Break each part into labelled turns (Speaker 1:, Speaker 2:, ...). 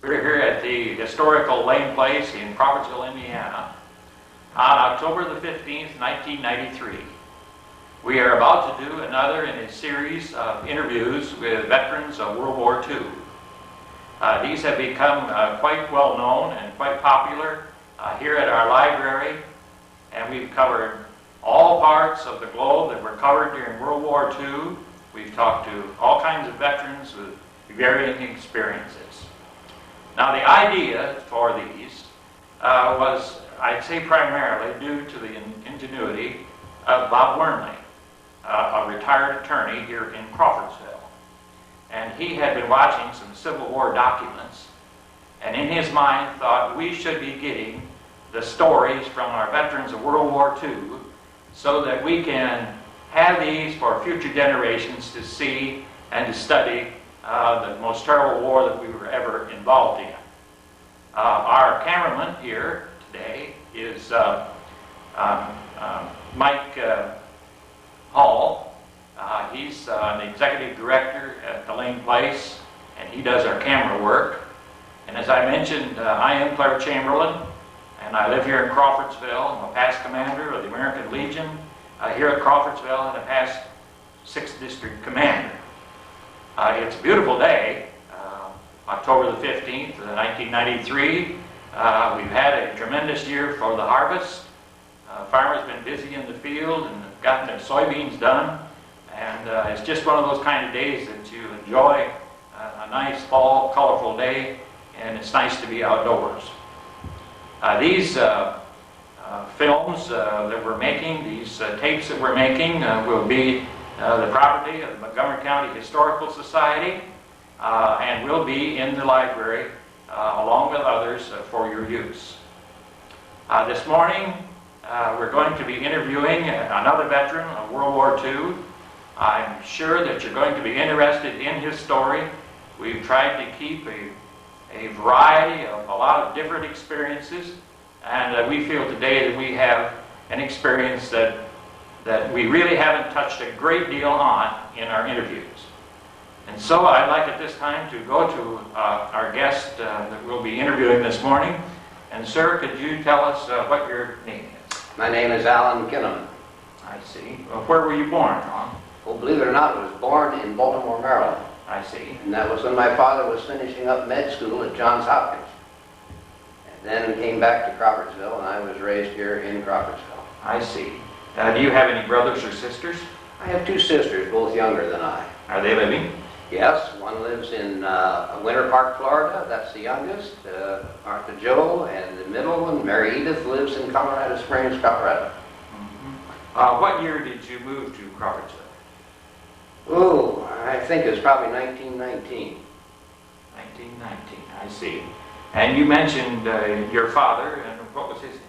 Speaker 1: We're here at the historical Lane Place in Crawfordsville, Indiana, on October the 15th, 1993. We are about to do another in a series of interviews with veterans of World War II. These have become quite well known and quite popular here at our library, and we've covered all parts of the globe that were covered during World War II. We've talked to all kinds of veterans with varying experiences. Now, the idea for these was, I'd say, primarily due to the ingenuity of Bob Wernley, a retired attorney here in Crawfordsville. And he had been watching some Civil War documents, and in his mind thought we should be getting the stories from our veterans of World War II so that we can have these for future generations to see and to study the most terrible war that we were ever involved in. Our cameraman here today is Mike Hall. He's the executive director at the Lane Place, and he does our camera work. And as I mentioned, I am Clare Chamberlain, and I live here in Crawfordsville. I'm a past commander of the American Legion here at Crawfordsville and a past 6th District commander. It's a beautiful day, October the 15th, 1993. We've had a tremendous year for the harvest. Farmers have been busy in the field and have gotten their soybeans done. And it's just one of those kind of days that you enjoy, a nice fall, colorful day, and it's nice to be outdoors. These films that we're making, these tapes that we're making, will be the property of the Montgomery County Historical Society, and will be in the library along with others for your use. This morning we're going to be interviewing another veteran of World War II. I'm sure that you're going to be interested in his story. We've tried to keep a variety of a lot of different experiences, and we feel today that we have an experience that we really haven't touched a great deal on in our interviews. And so I'd like at this time to go to our guest that we'll be interviewing this morning. And sir, could you tell us what your name is?
Speaker 2: My name is Alan Kinnaman.
Speaker 1: I see. Well, where were you born, Ron?
Speaker 2: Well, believe it or not, I was born in Baltimore, Maryland.
Speaker 1: I see.
Speaker 2: And that was when my father was finishing up med school at Johns Hopkins. And then came back to Crawfordsville, and I was raised here in Crawfordsville.
Speaker 1: I see. Do you have any brothers or sisters?
Speaker 2: I have two sisters, both younger than I.
Speaker 1: Are they living?
Speaker 2: Yes, one lives in Winter Park, Florida. That's the youngest, Martha Jo, and the middle one, Mary Edith, lives in Colorado Springs, Colorado.
Speaker 1: Mm-hmm. What year did you move to Crawfordsville?
Speaker 2: Oh, I think it was probably 1919.
Speaker 1: 1919, I see. And you mentioned your father, and what was his name?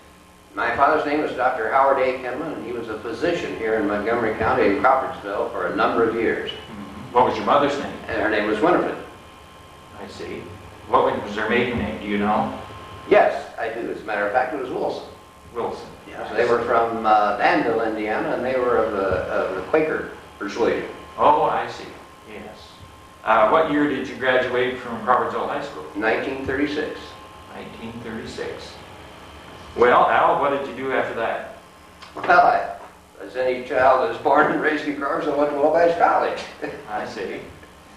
Speaker 2: My father's name was Dr. Howard A. Kinnaman, and he was a physician here in Montgomery County in Crawfordsville for a number of years.
Speaker 1: Mm-hmm. What was your mother's name?
Speaker 2: And her name was Winifred.
Speaker 1: I see. What was her maiden name? Do you know?
Speaker 2: Yes, I do. As a matter of fact, it was Wilson.
Speaker 1: Wilson.
Speaker 2: Yes, they were from Danville, Indiana, and they were of the Quaker persuasion.
Speaker 1: Oh, I see. Yes. What year did you graduate from Crawfordsville High School?
Speaker 2: 1936.
Speaker 1: 1936. Well, Al, what did you do after that?
Speaker 2: Well, as any child that was born and raised in Crawfordsville, went to Wabash College.
Speaker 1: I see.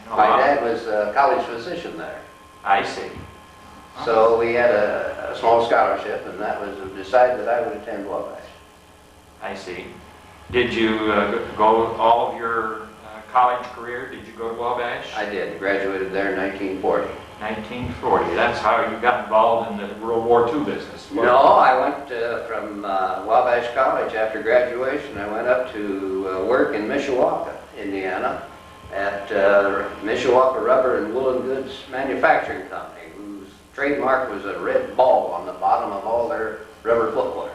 Speaker 2: My dad was a college physician there.
Speaker 1: I see.
Speaker 2: So we had a small scholarship, and that was decided that I would attend Wabash.
Speaker 1: I see. Did you go all of your college career? Did you go to Wabash?
Speaker 2: I did. Graduated there in 1940.
Speaker 1: 1940. That's how you got involved in the World War II business.
Speaker 2: No, I went from Wabash College after graduation. I went up to work in Mishawaka, Indiana, at Mishawaka Rubber and Woolen Goods Manufacturing Company, whose trademark was a red ball on the bottom of all their rubber footwear.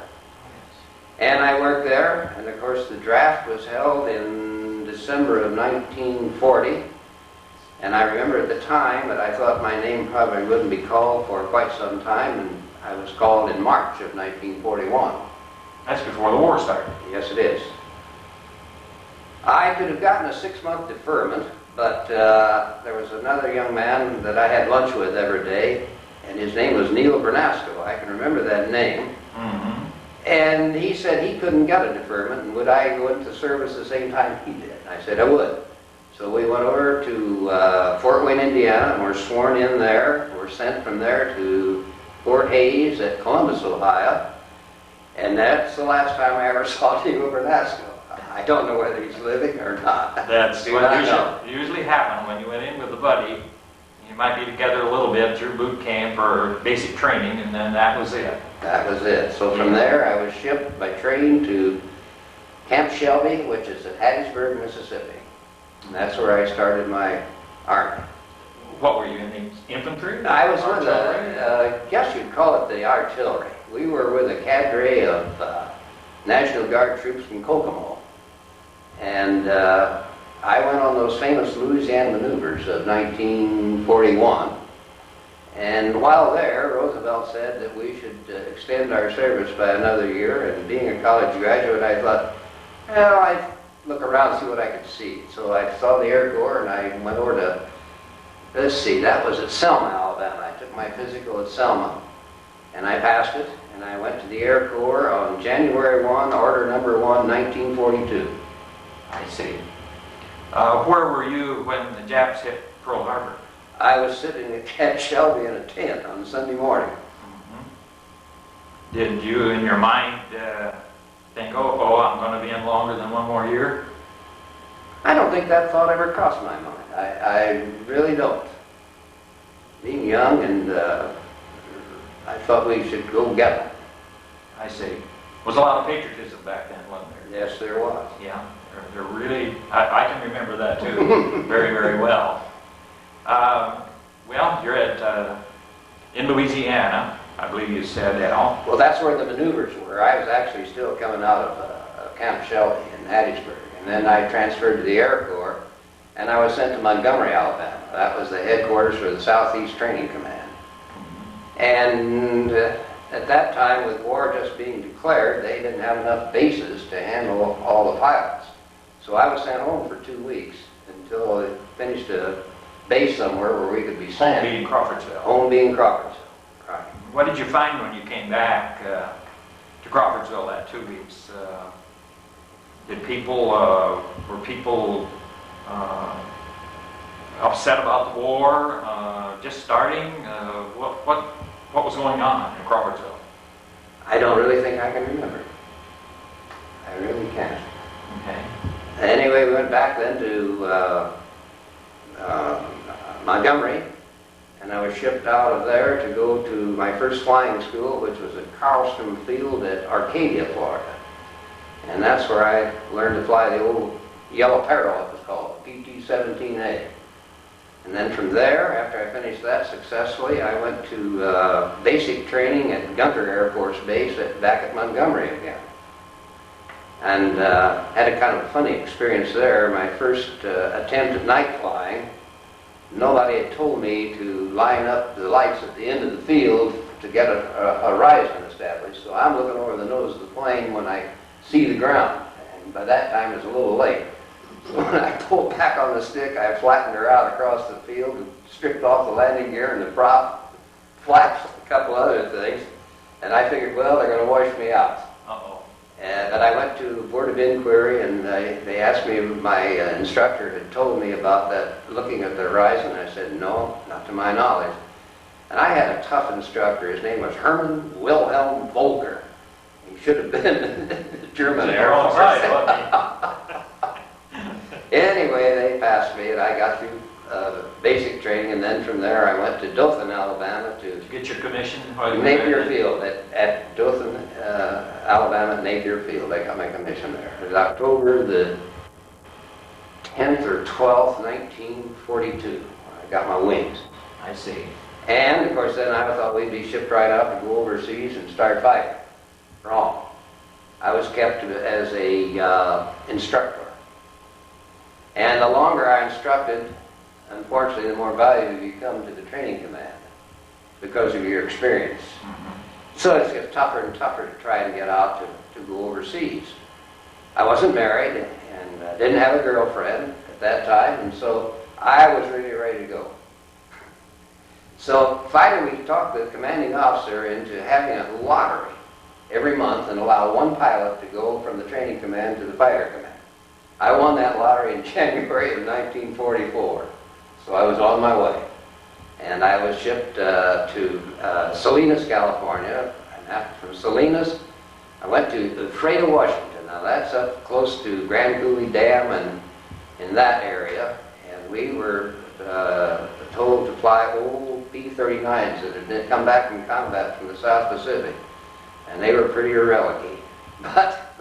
Speaker 2: And I worked there, and of course the draft was held in December of 1940. And I remember at the time that I thought my name probably wouldn't be called for quite some time, and I was called in March of 1941.
Speaker 1: That's before the war started.
Speaker 2: Yes, it is. I could have gotten a 6-month deferment, But there was another young man that I had lunch with every day, and his name was Neil Bernasco. I can remember that name.
Speaker 1: Mm-hmm.
Speaker 2: And he said he couldn't get a deferment, and would I go into service the same time he did? I said I would. So we went over to Fort Wayne, Indiana, and were sworn in there. We're sent from there to Fort Hays at Columbus, Ohio. And that's the last time I ever saw Neil Bernasco. I don't know whether he's living or not.
Speaker 1: That's
Speaker 2: Do
Speaker 1: what
Speaker 2: not know.
Speaker 1: usually happened when you went in with a buddy. You might be together a little bit through boot camp or basic training, and then that was it.
Speaker 2: That was it. So from there, I was shipped by train to Camp Shelby, which is at Hattiesburg, Mississippi. And that's where I started my army.
Speaker 1: What were you in the infantry?
Speaker 2: I was with
Speaker 1: Artillery?
Speaker 2: guess you'd call it the artillery. We were with a cadre of National Guard troops from Kokomo. And I went on those famous Louisiana maneuvers of 1941. And while there, Roosevelt said that we should extend our service by another year. And being a college graduate, I thought, well, I'd look around and see what I could see. So I saw the Air Corps, and I went over to, let's see, that was at Selma, Alabama. I took my physical at Selma, and I passed it. And I went to the Air Corps on January 1, Order Number 1, 1942.
Speaker 1: I see. Where were you when the Japs hit Pearl Harbor?
Speaker 2: I was sitting at Camp Shelby in a tent on Sunday morning.
Speaker 1: Mm-hmm. Did you, in your mind, think, oh, I'm going to be in longer than one more year?
Speaker 2: I don't think that thought ever crossed my mind. I really don't. Being young, and I thought we should go get them.
Speaker 1: I see. Was a lot of patriotism back then, wasn't there?
Speaker 2: Yes, there was.
Speaker 1: Yeah, they're really, I can remember that too, very, very well. Well, you're at, in Louisiana, I believe you said, Al.
Speaker 2: Well, that's where the maneuvers were. I was actually still coming out of Camp Shelby in Hattiesburg. And then I transferred to the Air Corps, and I was sent to Montgomery, Alabama. That was the headquarters for the Southeast Training Command. And at that time, with war just being declared, they didn't have enough bases to handle all the pilots. So I was sent home for 2 weeks until they finished a base somewhere where we could be sent.
Speaker 1: Home being Crawfordsville.
Speaker 2: Home being Crawfordsville. Right.
Speaker 1: What did you find when you came back to Crawfordsville that 2 weeks? Did people, were people upset about the war, just starting? What was going on in Crawfordsville?
Speaker 2: I don't really think I can remember. I really can't.
Speaker 1: Okay.
Speaker 2: Anyway, we went back then to Montgomery, and I was shipped out of there to go to my first flying school, which was at Carlstrom Field at Arcadia, Florida. And that's where I learned to fly the old Yellow Peril, it was called, PT-17A. And then from there, after I finished that successfully, I went to basic training at Gunter Air Force Base back at Montgomery again. And had a kind of a funny experience there. My first attempt at night flying, nobody had told me to line up the lights at the end of the field to get a horizon established. So I'm looking over the nose of the plane when I see the ground. And by that time, it's a little late. So when I pulled back on the stick, I flattened her out across the field and stripped off the landing gear and the prop, flaps, a couple other things. And I figured, well, they're going to wash me out.
Speaker 1: Uh-oh.
Speaker 2: But I went to the Board of Inquiry, and they asked me if my instructor had told me about that, looking at the horizon. I said, no, not to my knowledge. And I had a tough instructor. His name was Hermann Wilhelm Volker. He should have been in the German Air Force. Anyway, they passed me, and I got through basic training, and then from there I went to Dothan, Alabama to
Speaker 1: Get your commission?
Speaker 2: Napier Field at Dothan, Alabama, Napier Field. I got my commission there. It was October the 10th or 12th, 1942. I got my wings.
Speaker 1: I see.
Speaker 2: And, of course, then I thought we'd be shipped right out and go overseas and start fighting. Wrong. I was kept as a instructor. And the longer I instructed, unfortunately, the more valuable you come to the training command because of your experience. So it gets tougher and tougher to try and get out to go overseas. I wasn't married and didn't have a girlfriend at that time, and so I was really ready to go. So finally we talked the commanding officer into having a lottery every month and allow one pilot to go from the training command to the fighter command. I won that lottery in January of 1944, so I was on my way. And I was shipped to Salinas, California, and after from Salinas I went to Freda, Washington. Now that's up close to Grand Coulee Dam and in that area, and we were told to fly old P-39s that had come back from combat from the South Pacific, and they were pretty irrelevant. But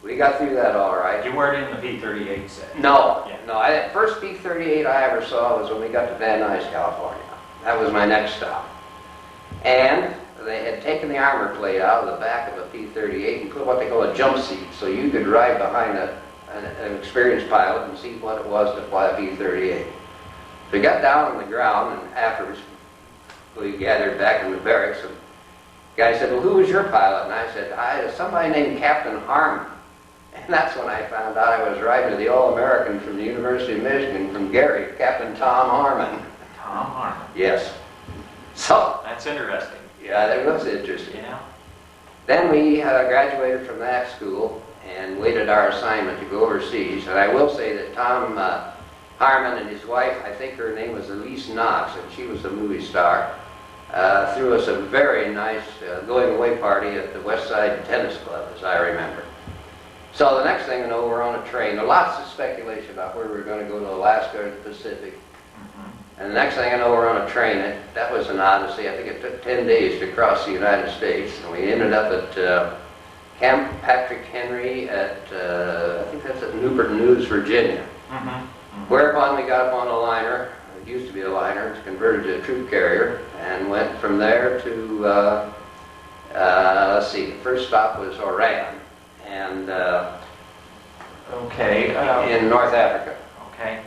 Speaker 2: we got through that all right.
Speaker 1: You weren't in the P-38 set?
Speaker 2: No,
Speaker 1: yeah.
Speaker 2: no. The first P-38 I ever saw was when we got to Van Nuys, California. That was my next stop. And they had taken the armor plate out of the back of a P-38 and put what they call a jump seat, so you could ride behind an experienced pilot and see what it was to fly a P-38. We got down on the ground, and afterwards we gathered back in the barracks, and the guy said, well, who was your pilot? And I said, somebody named Captain Harmon. And that's when I found out I was riding with the All-American from the University of Michigan, from Gary, Captain Tom Harmon.
Speaker 1: Tom Harmon.
Speaker 2: Yes. So.
Speaker 1: That's interesting.
Speaker 2: Yeah, that was interesting.
Speaker 1: Yeah.
Speaker 2: Then we graduated from that school and waited our assignment to go overseas. And I will say that Tom Harmon and his wife, I think her name was Elise Knox, and she was a movie star, threw us a very nice going-away party at the West Side Tennis Club, as I remember. So the next thing you know, we're on a train. There lots of speculation about where we were going to go, to Alaska or the Pacific. And the next thing I know, we're on a train. That was an odyssey. I think it took 10 days to cross the United States. And we ended up at Camp Patrick Henry at, I think that's at Newport News, Virginia. Whereupon we got up on a liner. It used to be a liner. It's converted to a troop carrier. And went from there to, let's see, the first stop was Oran. And
Speaker 1: okay.
Speaker 2: In North Africa.
Speaker 1: Okay.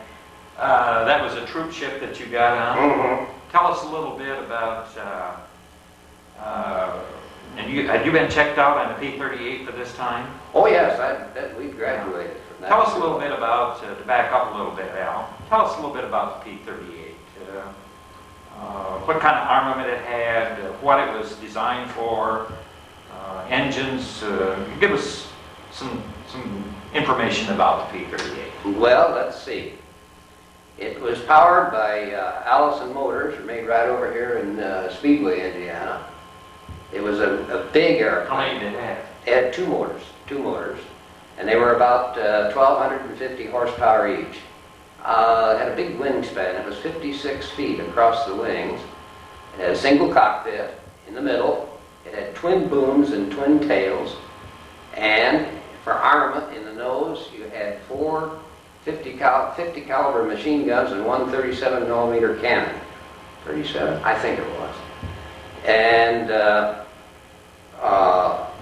Speaker 1: That was a troop ship that you got on. Tell us a little bit about, and had you been checked out on the P-38 for this time?
Speaker 2: Oh yes, we graduated from that.
Speaker 1: Tell us a little bit about, to back up a little bit, Al, tell us a little bit about the P-38. What kind of armament it had, what it was designed for, engines. Give us some information about the P-38.
Speaker 2: Well, let's see. It was powered by Allison Motors, made right over here in Speedway, Indiana. It was a big airplane.
Speaker 1: How many did it have?
Speaker 2: It had two motors, and they were about 1,250 horsepower each. It had a big wingspan. It was 56 feet across the wings. It had a single cockpit in the middle. It had twin booms and twin tails. And for armament in the nose, you had four 50 caliber machine guns and one 37 millimeter cannon. 37? I think it was. And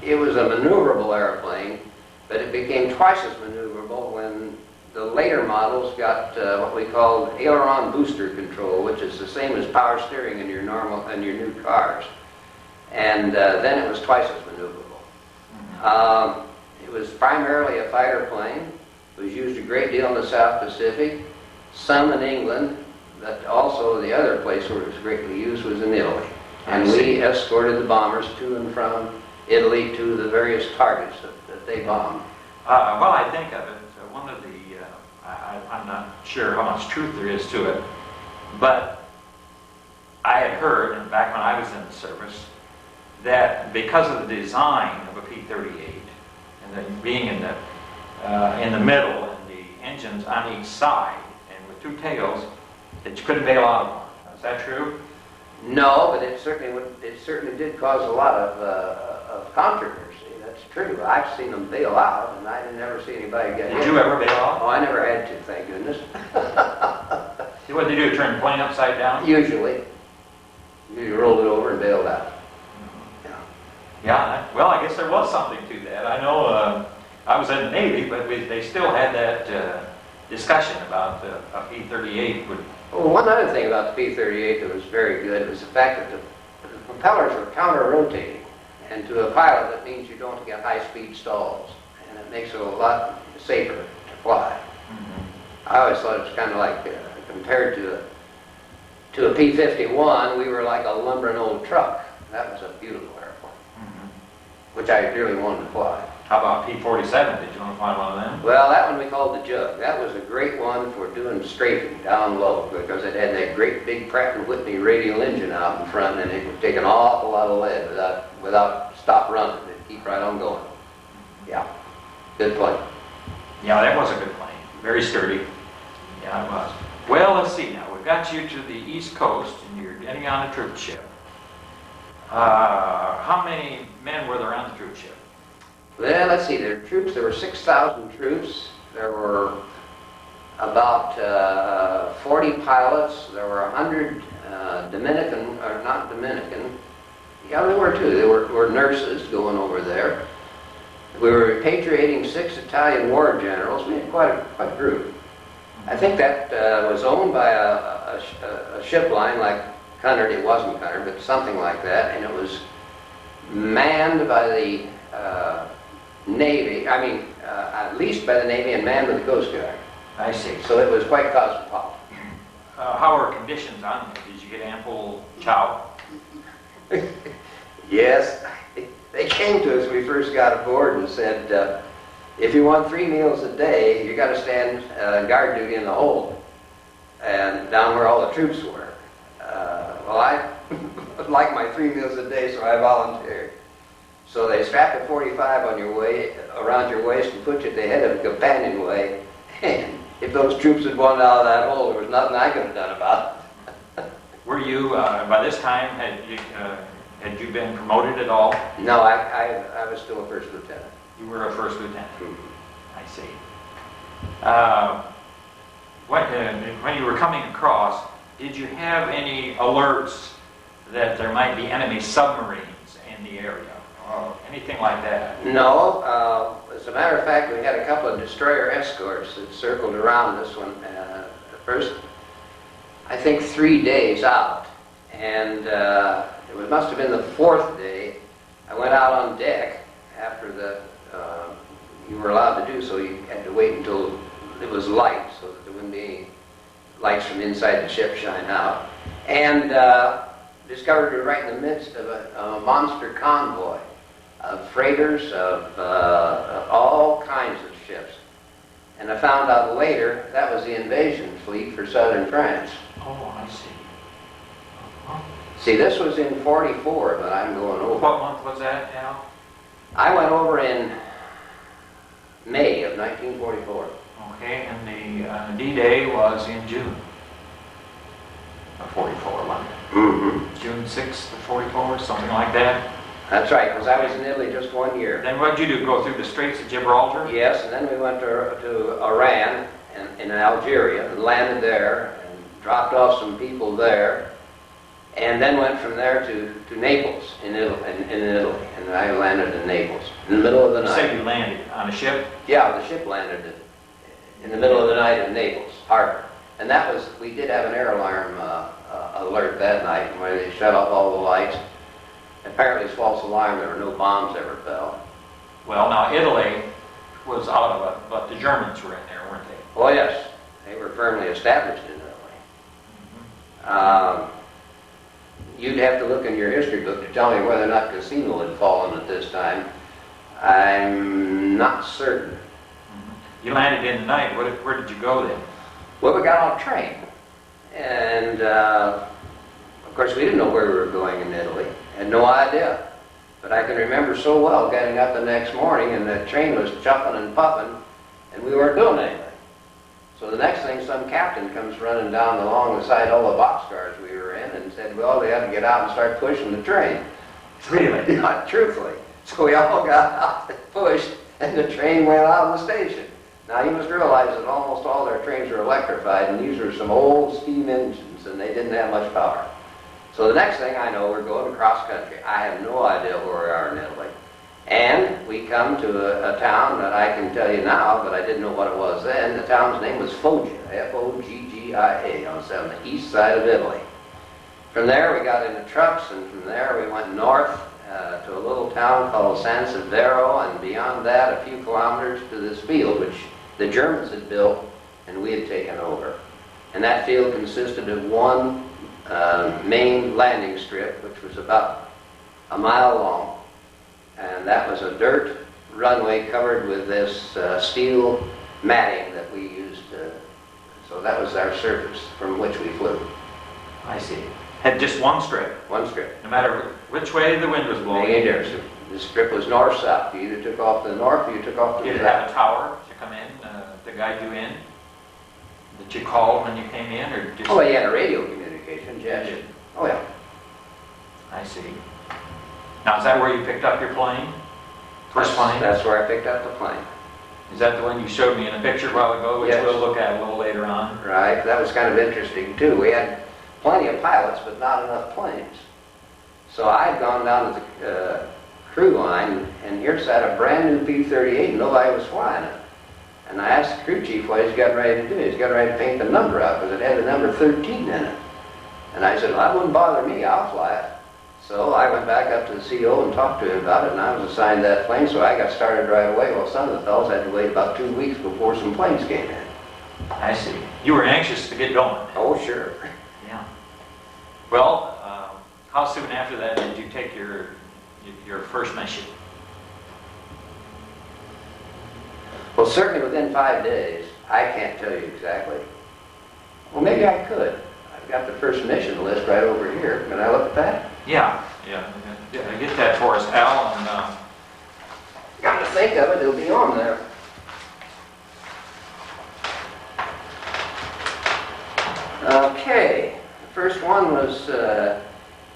Speaker 2: it was a maneuverable airplane, but it became twice as maneuverable when the later models got what we called aileron booster control, which is the same as power steering in your new cars. And then it was twice as maneuverable. It was primarily a fighter plane. It was used a great deal in the South Pacific, some in England, but also the other place where it was greatly used was in Italy. And we escorted the bombers to and from Italy to the various targets that they bombed.
Speaker 1: Well, I think of it, one of the, I'm not sure how much truth there is to it, but I had heard, and back when I was in the service, that because of the design of a P-38, and then being in the middle and the engines on each side, and with two tails, that you couldn't bail out of one. Is that true?
Speaker 2: No, but it certainly did cause a lot of controversy. That's true. I've seen them bail out, and I didn't ever see anybody get hit.
Speaker 1: Did you ever bail out?
Speaker 2: Oh, I never had to, thank goodness.
Speaker 1: What did they do? Turn the plane upside down?
Speaker 2: Usually. You rolled it over and bailed out.
Speaker 1: Yeah, well, I guess there was something to that. I know I was in the Navy, but they still had that discussion about a P-38 would...
Speaker 2: Well, one other thing about the P-38 that was very good was the fact that the propellers were counter-rotating. And to a pilot, that means you don't get high-speed stalls. And it makes it a lot safer to fly. I always thought it was kind of like compared to a P-51, we were like a lumbering old truck. That was a beautiful airplane, which I really wanted to fly.
Speaker 1: How about P-47? Did you want to fly one of them?
Speaker 2: Well, that one we called the Jug. That was a great one for doing strafing down low because it had that great big Pratt & Whitney radial engine out in front, and it would take an awful lot of lead without stop running. It'd keep right on going. Yeah, good plane.
Speaker 1: Yeah, that was a good plane. Very sturdy. Yeah, it was. Well, let's see now. We've got you to the East Coast, and you're getting on a troop ship. How many men were there on the troop ship?
Speaker 2: Well, let's see. There were 6,000 troops. There were about 40 pilots. There were 100 Dominican, or not Dominican. Yeah, there were too. There were nurses going over there. We were repatriating 6 Italian war generals. We had quite a group. I think that was owned by a ship line like Cunard. It wasn't Cunard, but something like that. And it was manned by the Navy, at least by the Navy, and manned with the Coast Guard.
Speaker 1: I see.
Speaker 2: So it was quite cosmopolitan.
Speaker 1: How were conditions on there? Did you get ample chow?
Speaker 2: Yes. They came to us when we first got aboard and said, if you want 3 meals a day, you got to stand guard duty in the hold, and down where all the troops were. Well, I like my 3 meals a day, so I volunteered. So they strapped a 45 on around your waist and put you at the head of the companionway. And if those troops had wanted out of that hole, there was nothing I could have done about it.
Speaker 1: Were you, by this time, had you been promoted at all?
Speaker 2: No, I was still a first lieutenant.
Speaker 1: You were a first lieutenant. I see. When you were coming across, did you have any alerts that there might be enemy submarines in the area or anything like that?
Speaker 2: No. As a matter of fact, we had a couple of destroyer escorts that circled around this one first, I think 3 days out. And it must have been the 4th day. I went out on deck after you were allowed to do so. You had to wait until it was light so that there wouldn't be any lights from inside the ship shine out. And discovered we were right in the midst of a monster convoy of freighters, of all kinds of ships. And I found out later that was the invasion fleet for southern France.
Speaker 1: Oh, I see.
Speaker 2: See, this was in 44 that I'm going over.
Speaker 1: What month was that, Al?
Speaker 2: I went over in May of 1944.
Speaker 1: Okay, and the D-Day was in June of 44, wasn't it?
Speaker 2: Mm-hmm.
Speaker 1: June 6th of 44, something like that.
Speaker 2: That's right, because I was in Italy just 1 year.
Speaker 1: Then what did you do, go through the Straits of Gibraltar?
Speaker 2: Yes, and then we went to Iran and in Algeria and landed there and dropped off some people there. And then went from there to Naples in Italy, and I landed in Naples in the middle of the night.
Speaker 1: You said you landed on a ship?
Speaker 2: Yeah, the ship landed in the middle of the night in Naples harbor, and that was, we did have an air alarm alert that night where they shut off all the lights. Apparently, it's false alarm. There were no bombs ever fell.
Speaker 1: Well, now Italy was out of it, but the Germans were in there, weren't they?
Speaker 2: Oh yes, they were firmly established in Italy. You'd have to look in your history book to tell me whether or not Cassino had fallen at this time. I'm not certain.
Speaker 1: You landed in the night. Where did you go then?
Speaker 2: Well, we got on a train. And, of course, we didn't know where we were going in Italy. Had no idea. But I can remember so well getting up the next morning and the train was chuffing and puffing and we weren't doing anything. So the next thing, some captain comes running down along the side of all the boxcars we were in and said, well, they had to get out and start pushing the train.
Speaker 1: Really?
Speaker 2: Not truthfully. So we all got out and pushed, and the train went out of the station. Now, you must realize that almost all their trains are electrified, and these are some old steam engines, and they didn't have much power. So the next thing I know, we're going across country. I have no idea where we are in Italy. And we come to a town that I can tell you now, but I didn't know what it was then. The town's name was Foggia, F-O-G-G-I-A, on the east side of Italy. From there, we got into trucks, and from there we went north to a little town called San Severo, and beyond that, a few kilometers to this field, which the Germans had built, and we had taken over. And that field consisted of one main landing strip, which was about a mile long. And that was a dirt runway covered with this steel matting that we used. So that was our surface from which we flew.
Speaker 1: I see. Had just one strip?
Speaker 2: One strip.
Speaker 1: No matter which way the wind was blowing?
Speaker 2: The strip was north-south. You either took off to the north or you took off to the south.
Speaker 1: Did it have a tower to come in, to guide you in? That you called when you came in, or just...
Speaker 2: Oh, you had a radio communication, yes.
Speaker 1: Did you?
Speaker 2: Oh, yeah.
Speaker 1: I see. Now, is that where you picked up your plane? First plane?
Speaker 2: That's where I picked up the plane.
Speaker 1: Is that the one you showed me in a picture a while ago, which
Speaker 2: Yes.
Speaker 1: we'll look at a little later on?
Speaker 2: Right, that was kind of interesting too. We had plenty of pilots, but not enough planes. So I had gone down to the crew line, and here sat a brand new P-38, and nobody was flying it. And I asked the crew chief what he's getting ready to do. He's getting ready to paint the number out, because it had the number 13 in it. And I said, well, that wouldn't bother me, I'll fly it. So I went back up to the CO and talked to him about it, and I was assigned that plane, so I got started right away. Well, some of the fellows had to wait about 2 weeks before some planes came in.
Speaker 1: I see. You were anxious to get going.
Speaker 2: Oh, sure.
Speaker 1: Yeah. Well, how soon after that did you take your first mission?
Speaker 2: Well, certainly within 5 days. I can't tell you exactly. Well, maybe I could. I've got the first mission list right over here. Can I look at that?
Speaker 1: Yeah. Get that for us, Al. And
Speaker 2: Got to think of it. It'll be on there. Okay. The first one was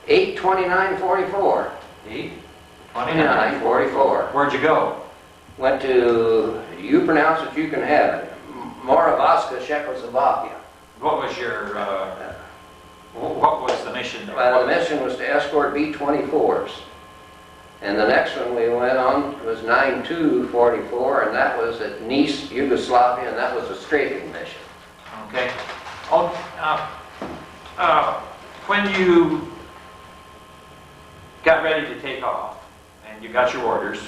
Speaker 2: 8/29/44. 8/29/44.
Speaker 1: Where'd you go?
Speaker 2: Went to, you pronounce it, you can have it, Moravska, Czechoslovakia.
Speaker 1: What was your, what was the mission there?
Speaker 2: Well, the mission was to escort B-24s. And the next one we went on was 9/2/44, and that was at Nice, Yugoslavia, and that was a strafing mission.
Speaker 1: Okay. Oh, when you got ready to take off, and you got your orders,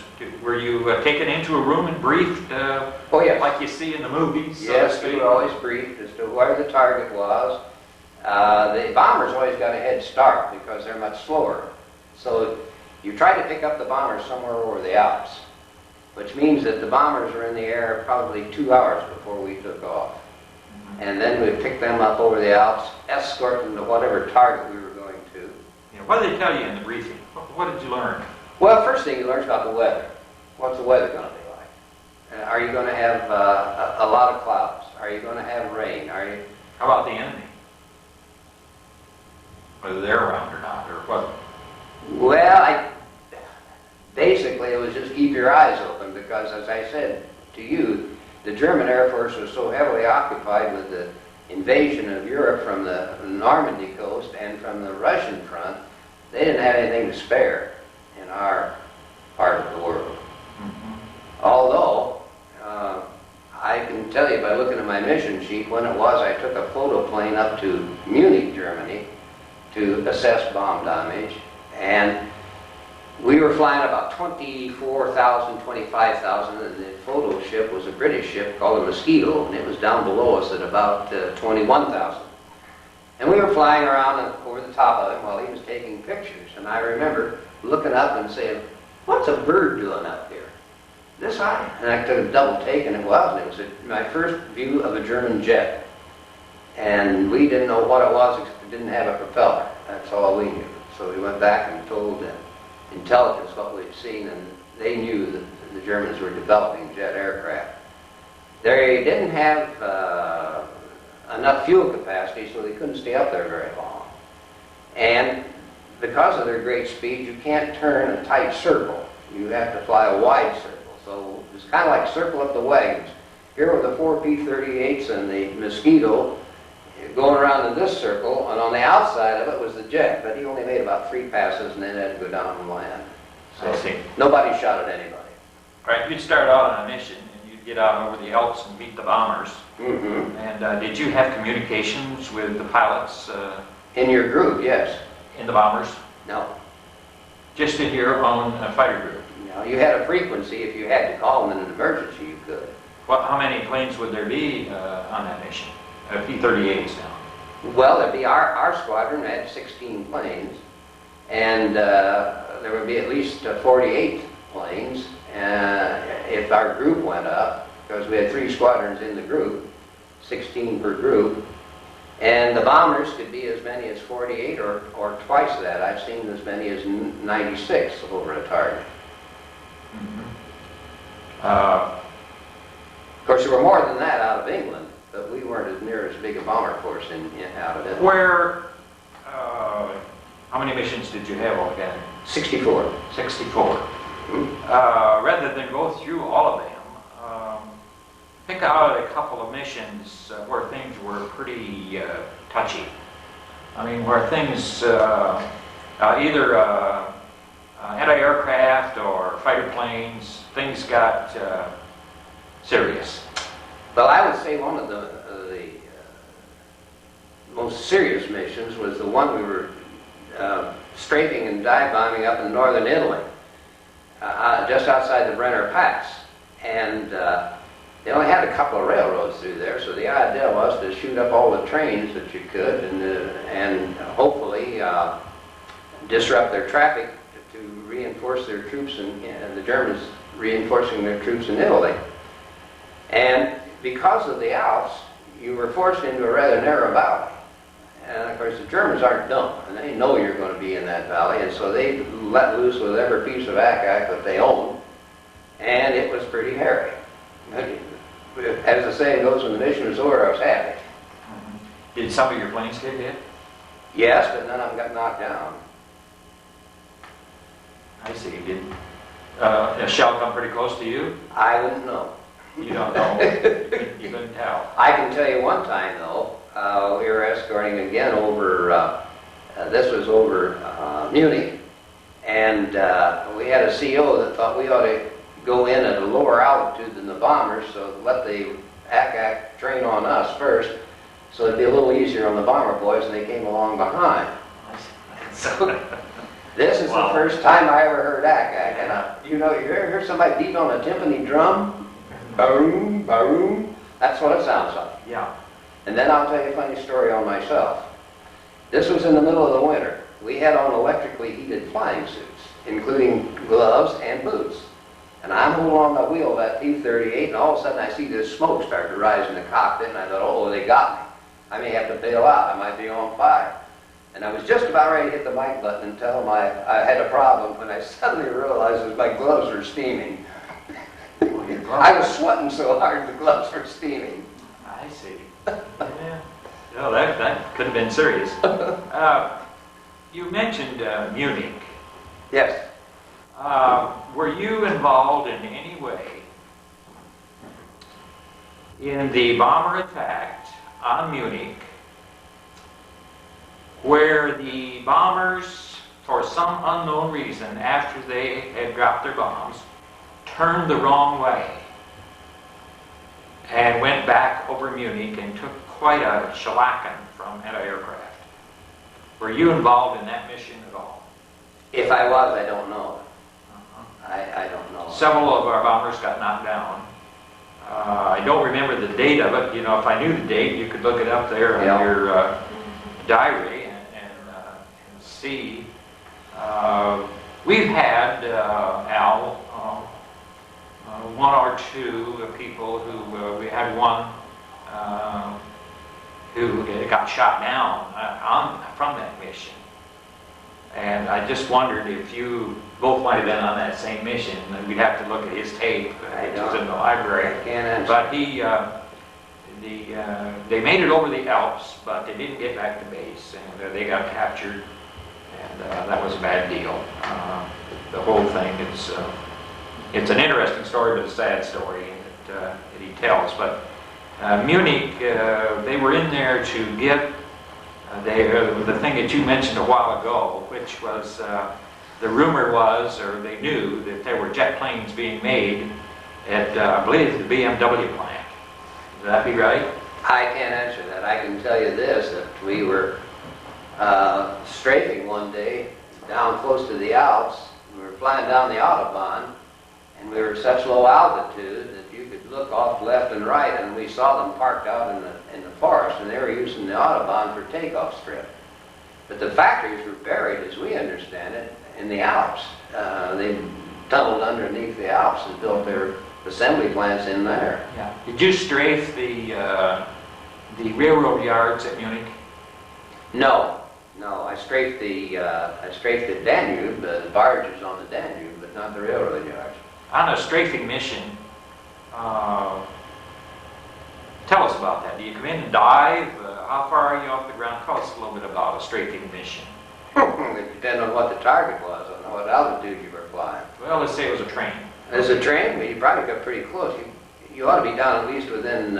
Speaker 1: were you taken into a room and briefed,
Speaker 2: Oh, yes.
Speaker 1: like you see in the movies?
Speaker 2: Yes, we were always briefed as to where the target was. The bombers always got a head start because they're much slower. So you try to pick up the bombers somewhere over the Alps, which means that the bombers were in the air probably 2 hours before we took off. And then we'd pick them up over the Alps, escort them to whatever target we were going to.
Speaker 1: Yeah, what did they tell you in the briefing? What did you learn?
Speaker 2: Well, first thing you learn about the weather. What's the weather going to be like? Are you going to have a lot of clouds? Are you going to have rain?
Speaker 1: How about the enemy? Whether they're around or not, or what?
Speaker 2: Well, basically it was just keep your eyes open because, as I said to you, the German Air Force was so heavily occupied with the invasion of Europe from the Normandy coast and from the Russian front, they didn't have anything to spare in our part of the world. Although, I can tell you by looking at my mission sheet when it was I took a photo plane up to Munich, Germany to assess bomb damage, and we were flying about 24,000, 25,000, and the photo ship was a British ship called the Mosquito, and it was down below us at about 21,000. And we were flying around over the top of him while he was taking pictures, and I remember looking up and saying, what's a bird doing up here? This high? And I took a double take, and it was, and it was my first view of a German jet. And we didn't know what it was, except it didn't have a propeller. That's all we knew. So we went back and told intelligence what we'd seen, and they knew that the Germans were developing jet aircraft. They didn't have enough fuel capacity, so they couldn't stay up there very long. And because of their great speed, you can't turn a tight circle. You have to fly a wide circle. So it's kind of like circle up the wagons. Here were the 4 P-38s and the Mosquito going around in this circle, and on the outside of it was the jet, but he only made about 3 passes and then had to go down and land. So
Speaker 1: I see.
Speaker 2: nobody shot at anybody.
Speaker 1: All right, you'd start out on a mission, and you'd get out over the Alps and beat the bombers.
Speaker 2: Mm-hmm.
Speaker 1: And did you have communications with the pilots
Speaker 2: In your group, yes.
Speaker 1: in the bombers?
Speaker 2: No.
Speaker 1: Just in your own fighter group?
Speaker 2: No, you had a frequency. If you had to call them in an emergency, you could.
Speaker 1: How many planes would there be on that mission? P-38s now?
Speaker 2: Well, it'd be our squadron had 16 planes, and there would be at least 48 planes if our group went up, because we had 3 squadrons in the group, 16 per group. And the bombers could be as many as 48 or twice that. I've seen as many as 96 over a target. Of course, there were more than that out of England, but we weren't as near as big a bomber force out of it.
Speaker 1: Where, how many missions did you have altogether?
Speaker 2: 64.
Speaker 1: 64. Rather than go through all of them, pick out a couple of missions where things were pretty touchy. I mean, where things, either anti-aircraft or fighter planes, things got serious.
Speaker 2: Well, I would say one of the most serious missions was the one we were strafing and dive bombing up in northern Italy, just outside the Brenner Pass. And they only had a couple of railroads through there, so the idea was to shoot up all the trains that you could and hopefully disrupt their traffic to reinforce their troops, and the Germans reinforcing their troops in Italy. And because of the Alps, you were forced into a rather narrow valley. And of course, the Germans aren't dumb, and they know you're going to be in that valley, and so they let loose with every piece of ack-ack that they owned, and it was pretty hairy. As the saying goes, when the mission was over, I was happy.
Speaker 1: Did some of your planes get hit?
Speaker 2: Yes, but none of them got knocked down.
Speaker 1: I see. Did a shell come pretty close to you?
Speaker 2: I wouldn't know.
Speaker 1: You don't know. You couldn't tell.
Speaker 2: I can tell you one time, though, we were escorting again over, this was over Munich, and we had a CO that thought we ought to go in at a lower altitude than the bombers, so let the ack-ack train on us first, so it'd be a little easier on the bomber boys, and they came along behind. So this is the first time I ever heard ack-ack, and you know, you ever hear somebody beat on a timpani drum? Boom, boom. That's what it sounds like.
Speaker 1: Yeah.
Speaker 2: And then I'll tell you a funny story on myself. This was in the middle of the winter. We had on electrically heated flying suits, including gloves and boots. And I'm holding on the wheel of that P-38, and all of a sudden I see this smoke start to rise in the cockpit, and I thought, oh, they got me. I may have to bail out. I might be on fire. And I was just about ready to hit the mic button and tell them I had a problem when I suddenly realized that my gloves were steaming. I was sweating so hard the gloves were steaming.
Speaker 1: I see. Yeah. No, that could have been serious. You mentioned Munich.
Speaker 2: Yes.
Speaker 1: Were you involved in any way in the bomber attack on Munich, where the bombers, for some unknown reason, after they had dropped their bombs, turned the wrong way and went back over Munich and took quite a shellacking from anti-aircraft? Were you involved in that mission at all?
Speaker 2: If I was, I don't know. I don't know.
Speaker 1: Several of our bombers got knocked down. I don't remember the date of it. You know, if I knew the date, you could look it up there in your diary and see. We've had, Al, one or two people who, we had one who got shot down from that mission. And I just wondered if you both might have been on that same mission. We'd have to look at his tape, which was in the library.
Speaker 2: I can't answer.
Speaker 1: But they made it over the Alps, but they didn't get back to base, and they got captured, and that was a bad deal. The whole thing is, it's an interesting story, but a sad story that he tells. But Munich, they were in there to get the thing that you mentioned a while ago, which was the rumor was, or they knew, that there were jet planes being made at, I believe, the BMW plant. Would that be right?
Speaker 2: I can't answer that. I can tell you this, that we were strafing one day down close to the Alps. We were flying down the Autobahn, and we were at such low altitude that you could look off left and right, and we saw them parked out in the forest, and they were using the Audubon for takeoff strip. But the factories were buried, as we understand it, in the Alps. They tunneled underneath the Alps and built their assembly plants in there.
Speaker 1: Yeah. Did you strafe the railroad yards at Munich?
Speaker 2: No, I strafed the Danube, the barges on the Danube, but not the railroad yards.
Speaker 1: On a strafing mission, tell us about that. Do you come in and dive? How far are you off the ground? Tell us a little bit about a strafing mission.
Speaker 2: It depended on what the target was, on what altitude you were flying.
Speaker 1: Well, let's say it was a train.
Speaker 2: As a train, well, you probably got pretty close. You ought to be down at least within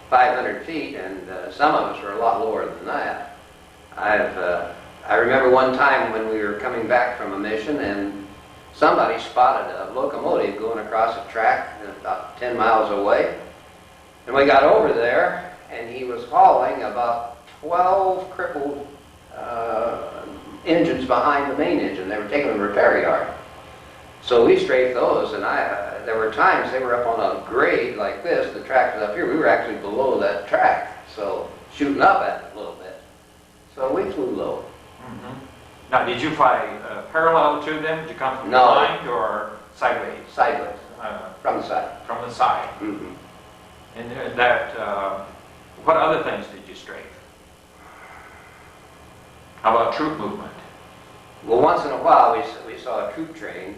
Speaker 2: 500 feet, and some of us were a lot lower than that. I remember one time when we were coming back from a mission, and somebody spotted a locomotive going across a track about 10 miles away. And we got over there, and he was hauling about 12 crippled engines behind the main engine. They were taking them to the repair yard. So we strafed those, and there were times they were up on a grade like this, the track was up here, we were actually below that track, so shooting up at it a little bit. So we flew low.
Speaker 1: Mm-hmm. Now, did you fly parallel to them? Did you come from
Speaker 2: No.
Speaker 1: behind or sideways?
Speaker 2: Sideways, from the side.
Speaker 1: From the side.
Speaker 2: Mm-hmm.
Speaker 1: And what other things did you strafe? How about troop movement?
Speaker 2: Well, once in a while we saw a troop train.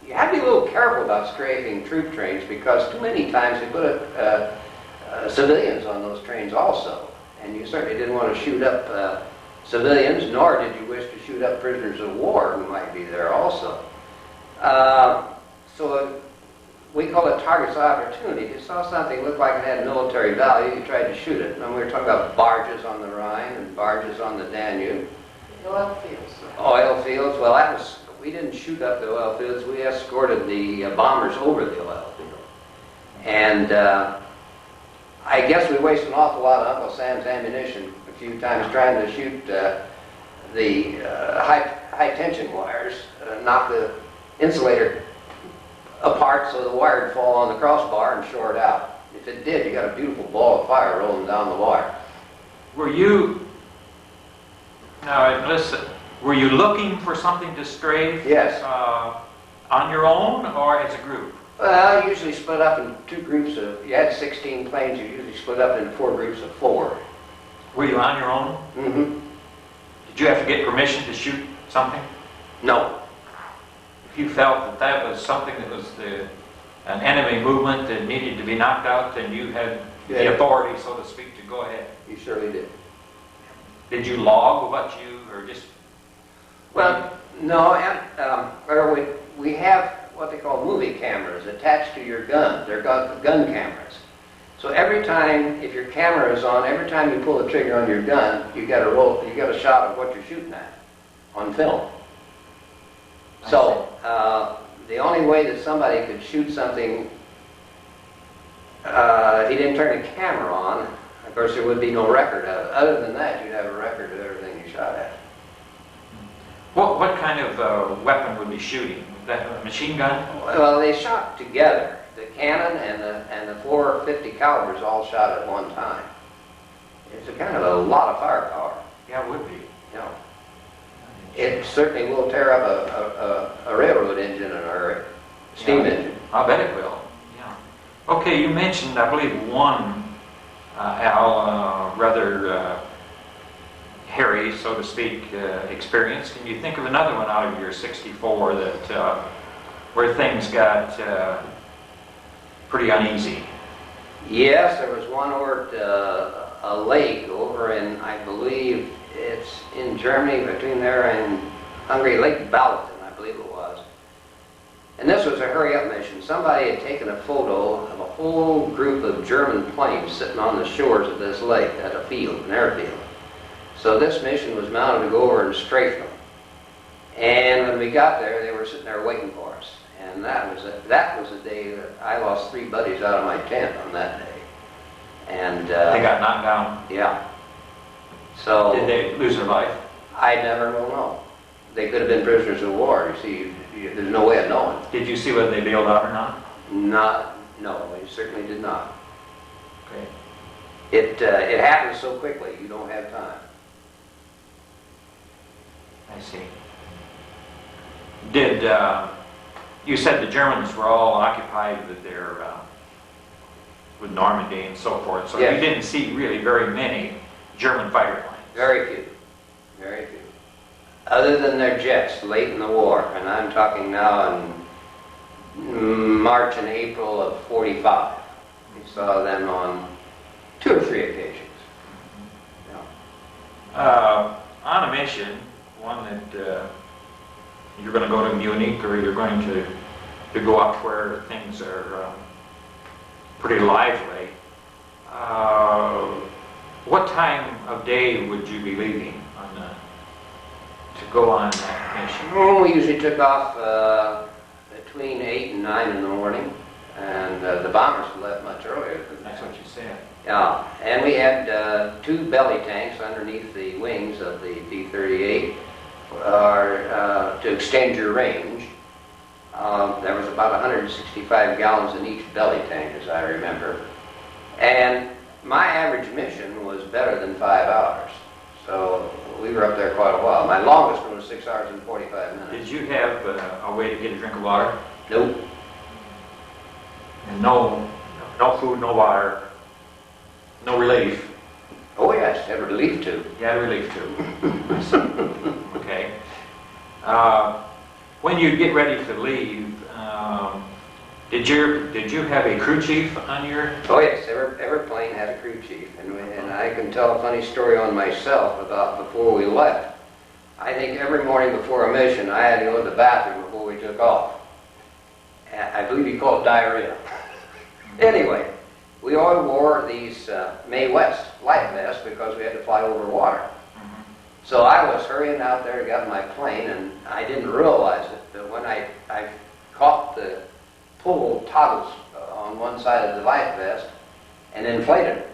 Speaker 2: You have to be a little careful about strafing troop trains because too many times they put civilians on those trains also. And you certainly didn't want to shoot up civilians, nor did you wish to shoot up prisoners of war who might be there also. So we call it targets of opportunity. If you saw something that looked like it had military value, you tried to shoot it. And we were talking about barges on the Rhine and barges on the Danube.
Speaker 3: Oil fields.
Speaker 2: Oil fields, well, we didn't shoot up the oil fields, we escorted the bombers over the oil field. And I guess we wasted an awful lot of Uncle Sam's ammunition a few times trying to shoot the high tension wires, knock the insulator apart so the wire would fall on the crossbar and short out. If it did, you got a beautiful ball of fire rolling down the wire.
Speaker 1: Were you, now listen, were you looking for something to strafe?
Speaker 2: Yes.
Speaker 1: On your own or as a group?
Speaker 2: Well, usually split up in two groups of, you had 16 planes, you usually split up into 4 groups of 4.
Speaker 1: Were you on your own?
Speaker 2: Mm-hmm.
Speaker 1: Did you have to get permission to shoot something?
Speaker 2: No.
Speaker 1: If you felt that that was something that was an enemy movement that needed to be knocked out, then you had the authority, so to speak, to go ahead.
Speaker 2: You surely did.
Speaker 1: Did you log what you, or just...
Speaker 2: Well, no, and we have what they call movie cameras attached to your gun. They're gun cameras. So every time, if your camera is on, every time you pull the trigger on your gun, you get a shot of what you're shooting at on film. So the only way that somebody could shoot something if he didn't turn the camera on, of course there would be no record of it. Other than that, you'd have a record of everything you shot at.
Speaker 1: What kind of weapon would be shooting? That a machine gun?
Speaker 2: Well, they shot together. The cannon and the 450 calibers all shot at one time. It's a kind of a lot of firepower.
Speaker 1: Yeah, it would be.
Speaker 2: You know. It certainly will tear up a railroad engine in a hurry. Steam engine.
Speaker 1: I bet it will. Yeah. Okay, you mentioned, I believe, one, Al, rather hairy, so to speak, experience. Can you think of another one out of your 64 that where things got pretty uneasy?
Speaker 2: Yes, there was one over at a lake over in, I believe it's in Germany, between there and Hungary, Lake Balaton, I believe it was. And this was a hurry-up mission. Somebody had taken a photo of a whole group of German planes sitting on the shores of this lake at a field, an airfield. So this mission was mounted to go over and strafe them. And when we got there, they were sitting there waiting for us. And that was a day that I lost 3 buddies out of my tent on that day. And
Speaker 1: they got knocked down?
Speaker 2: Yeah. So
Speaker 1: did they lose their life?
Speaker 2: I never will know. They could have been prisoners of war. You see, there's no way of knowing.
Speaker 1: Did you see whether they bailed out or not?
Speaker 2: No, we certainly did not.
Speaker 1: Okay.
Speaker 2: it happens so quickly, you don't have time.
Speaker 1: I see. Did, you said the Germans were all occupied with their, with Normandy and so forth, so
Speaker 2: Yes.
Speaker 1: you didn't see really very many German fighter planes.
Speaker 2: Very few. Very few. Other than their jets late in the war, and I'm talking now in March and April of 45. We saw them on 2 or 3 occasions. Yeah.
Speaker 1: On a mission, one that you're going to go to Munich, or you're going to go up where things are pretty lively, what time of day would you be leaving to go on that mission?
Speaker 2: Well, we usually took off between 8 and 9 in the morning, and the bombers left much earlier than that.
Speaker 1: That's what you said.
Speaker 2: Yeah, and we had 2 belly tanks underneath the wings of the B-38 to extend your range. There was about 165 gallons in each belly tank, as I remember. And my average mission was better than 5 hours. So we were up there quite a while. My longest one was 6 hours and 45 minutes.
Speaker 1: Did you have a way to get a drink of water?
Speaker 2: Nope.
Speaker 1: And no food, no water, no relief?
Speaker 2: Oh yes, had relief too.
Speaker 1: You had relief too. Okay. When you get ready to leave, did you have a crew chief on your?
Speaker 2: Oh yes, every plane had a crew chief, and I can tell a funny story on myself about before we left. I think every morning before a mission, I had to go to the bathroom before we took off. And I believe he called it diarrhea. Anyway, we all wore these Mae West life vests because we had to fly over water. So I was hurrying out there, got in my plane, and I didn't realize it, but when I caught the pull toggles on one side of the life vest and inflated it.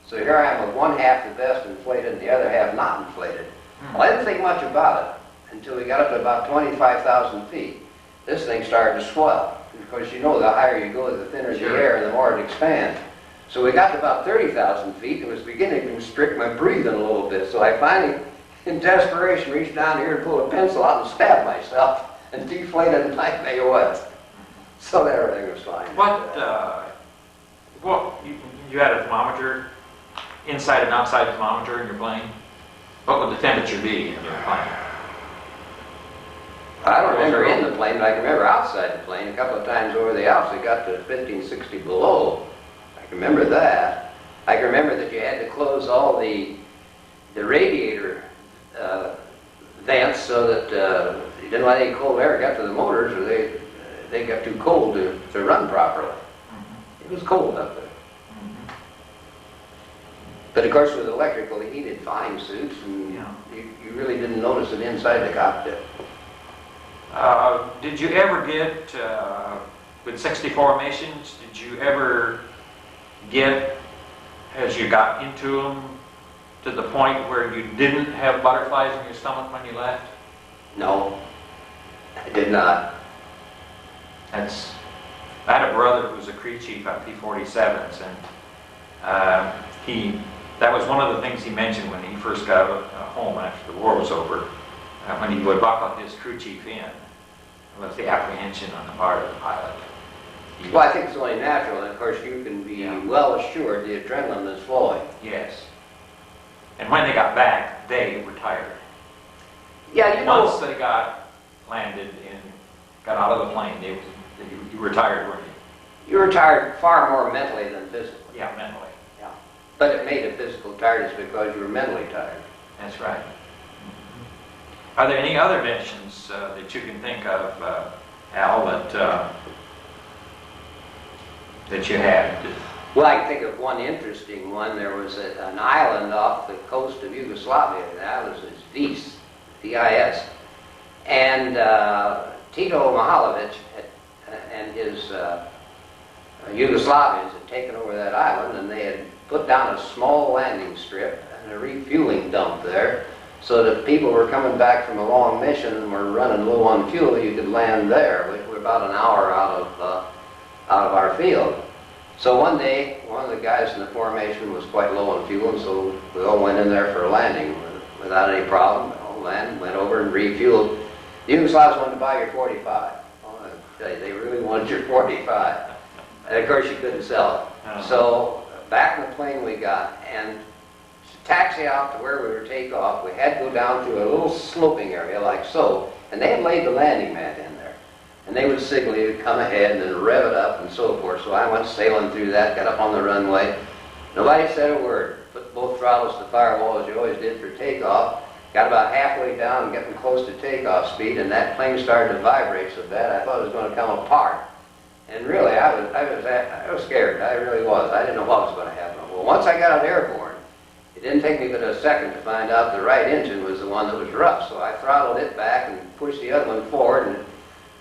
Speaker 2: So here I am with one half the vest inflated and the other half not inflated. Well, I didn't think much about it until we got up to about 25,000 feet. This thing started to swell. Because you know the higher you go, the thinner the air and the more it expands. So we got to about 30,000 feet and it was beginning to constrict my breathing a little bit. So I finally, in desperation, reached down here and pulled a pencil out and stabbed myself and deflated my Mae West. So everything was fine.
Speaker 1: You had a thermometer, inside and outside thermometer in your plane? What would the temperature be in your plane?
Speaker 2: I don't remember in the plane, but I can remember outside the plane. A couple of times over the Alps, it got to 1560 below. I can remember that. I can remember that you had to close all the radiator vents so that you didn't let any cold air get to the motors, or they got too cold to run properly. It was cold up there. But of course, with electrical heated flying suits, and you really didn't notice it inside the cockpit.
Speaker 1: Did you ever get, with 64 missions, did you ever get, as you got into them, to the point where you didn't have butterflies in your stomach when you left?
Speaker 2: No, I did not.
Speaker 1: I had a brother who was a crew chief on P-47s, and that was one of the things he mentioned when he first got home after the war was over. When he would buckle his crew chief in, was the apprehension on the part of the pilot.
Speaker 2: Well, I think it's only natural, and of course you can be well assured the adrenaline is flowing.
Speaker 1: Yes. And when they got back, they retired.
Speaker 2: Yeah, you know.
Speaker 1: Once they got landed and got out of the plane, you retired, weren't you?
Speaker 2: You retired far more mentally than physically.
Speaker 1: Yeah, mentally.
Speaker 2: Yeah. But it made a physical tiredness because you were mentally tired.
Speaker 1: That's right. Are there any other missions that you can think of, Al, that you had?
Speaker 2: Well, I can think of one interesting one. There was an island off the coast of Yugoslavia. The island is Vis, V-I-S. And Tito Mihalovic and his Yugoslavians had taken over that island, and they had put down a small landing strip and a refueling dump there, so that people were coming back from a long mission and were running low on fuel, you could land there. We're about an hour out of our field. So one day, one of the guys in the formation was quite low on fuel, and so we all went in there for a landing without any problem. We all landed, went over and refueled. The Yugoslavs wanted to buy your 45. Oh, I tell you, they really wanted your 45. And of course, you couldn't sell it. So back in the plane we got, and to taxi out to where we were take off, we had to go down through a little sloping area like so, and they had laid the landing mat in there. And they would signal you to come ahead and then rev it up and so forth. So I went sailing through that, got up on the runway. Nobody said a word. Put both throttles to firewall as you always did for takeoff. Got about halfway down and getting close to takeoff speed, and that plane started to vibrate so bad I thought it was going to come apart. And really, I was scared. I really was. I didn't know what was going to happen. Well, once I got out airborne, it didn't take me but a second to find out the right engine was the one that was rough. So I throttled it back and pushed the other one forward, and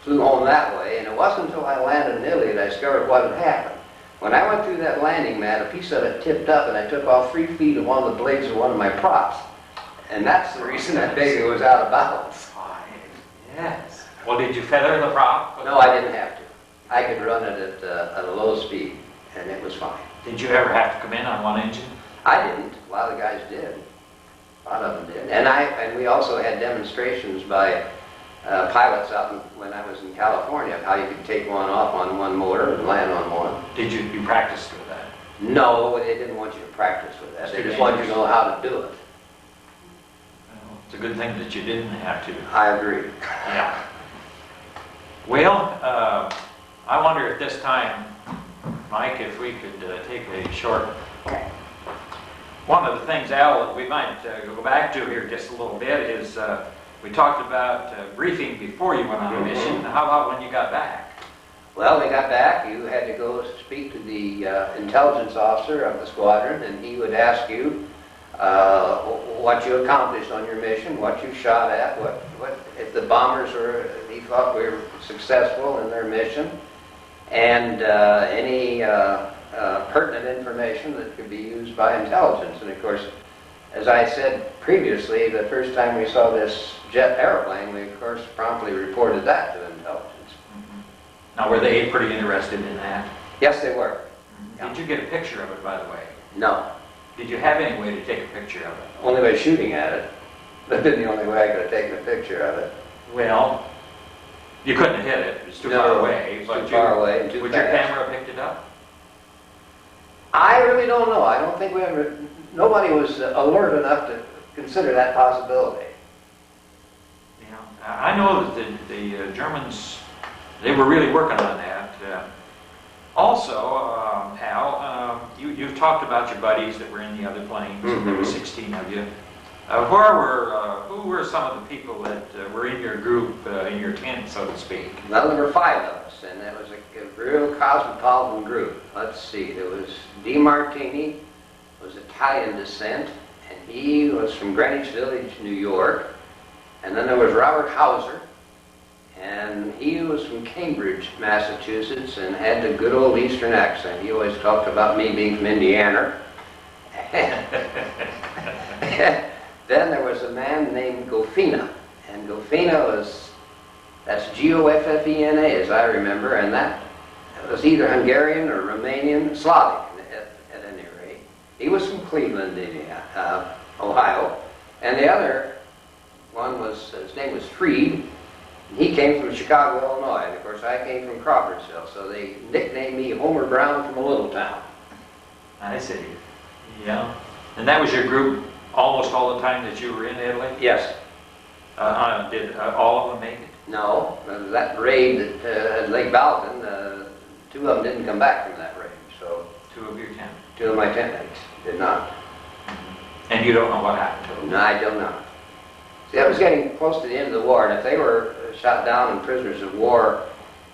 Speaker 2: flew home that way, and it wasn't until I landed in Italy that I discovered what had happened. When I went through that landing mat, a piece of it tipped up, and I took off 3 feet of one of the blades of one of my props. And that's the reason I figured it was out of balance.
Speaker 1: Yes. Well, did you feather the prop?
Speaker 2: No, I didn't have to. I could run it at a low speed, and it was fine.
Speaker 1: Did you ever have to come in on one engine?
Speaker 2: I didn't. A lot of the guys did. A lot of them did. And we also had demonstrations by pilots out when I was in California, how you could take one off on one motor and land on one.
Speaker 1: Did you practice with that?
Speaker 2: No, they didn't want you to practice with that. They just wanted you to know how to do it.
Speaker 1: Well, it's a good thing that you didn't have to.
Speaker 2: I agree.
Speaker 1: Yeah. Well, I wonder at this time, Mike, if we could take a short... One of the things, Al, that we might go back to here just a little bit is we talked about briefing before you went on a mission. How about when you got back?
Speaker 2: Well, we got back. You had to go speak to the intelligence officer of the squadron, and he would ask you what you accomplished on your mission, what you shot at, what if the bombers were, he thought we were successful in their mission, and any pertinent information that could be used by intelligence. And of course, as I said previously, the first time we saw this jet airplane, we of course promptly reported that to intelligence.
Speaker 1: Now, were they pretty interested in that?
Speaker 2: Yes, they were.
Speaker 1: Did you get a picture of it, by the way?
Speaker 2: No.
Speaker 1: Did you have any way to take a picture of it?
Speaker 2: Only by shooting at it. That'd been the only way I could have taken a picture of it.
Speaker 1: Well, you couldn't have hit it. It was too far away.
Speaker 2: But too far away and too
Speaker 1: would
Speaker 2: fast.
Speaker 1: Your camera picked it up?
Speaker 2: I really don't know. I don't think we ever... Nobody was alert enough to consider that possibility.
Speaker 1: Yeah. I know that the Germans, they were really working on that. Also, Al, you've talked about your buddies that were in the other planes. There were 16 of you. Who were some of the people that were in your group, in your tent, so to speak?
Speaker 2: Well, there were 5 of us, and that was a real cosmopolitan group. Let's see, there was DeMartini, was Italian descent, and he was from Greenwich Village, New York. And then there was Robert Hauser, and he was from Cambridge, Massachusetts, and had the good old Eastern accent. He always talked about me being from Indiana. Then there was a man named Goffina, and Goffina that's G-O-F-F-E-N-A as I remember, and that was either Hungarian or Romanian, Slavic at any rate. He was from Cleveland, Indiana, Ohio, and the other one was, his name was Freed. He came from Chicago, Illinois, and of course I came from Crawfordsville, so they nicknamed me Homer Brown from a little town.
Speaker 1: I see. Yeah. And that was your group almost all the time that you were in Italy?
Speaker 2: Yes.
Speaker 1: Did all of them make it?
Speaker 2: No. That raid at Lake Balkan, 2 of them didn't come back from that raid, so...
Speaker 1: 2 of your 10?
Speaker 2: 2 of my tent mates did not.
Speaker 1: And you don't know what happened to them?
Speaker 2: No, I do not. See, I was getting close to the end of the war, and if they were shot down and prisoners of war,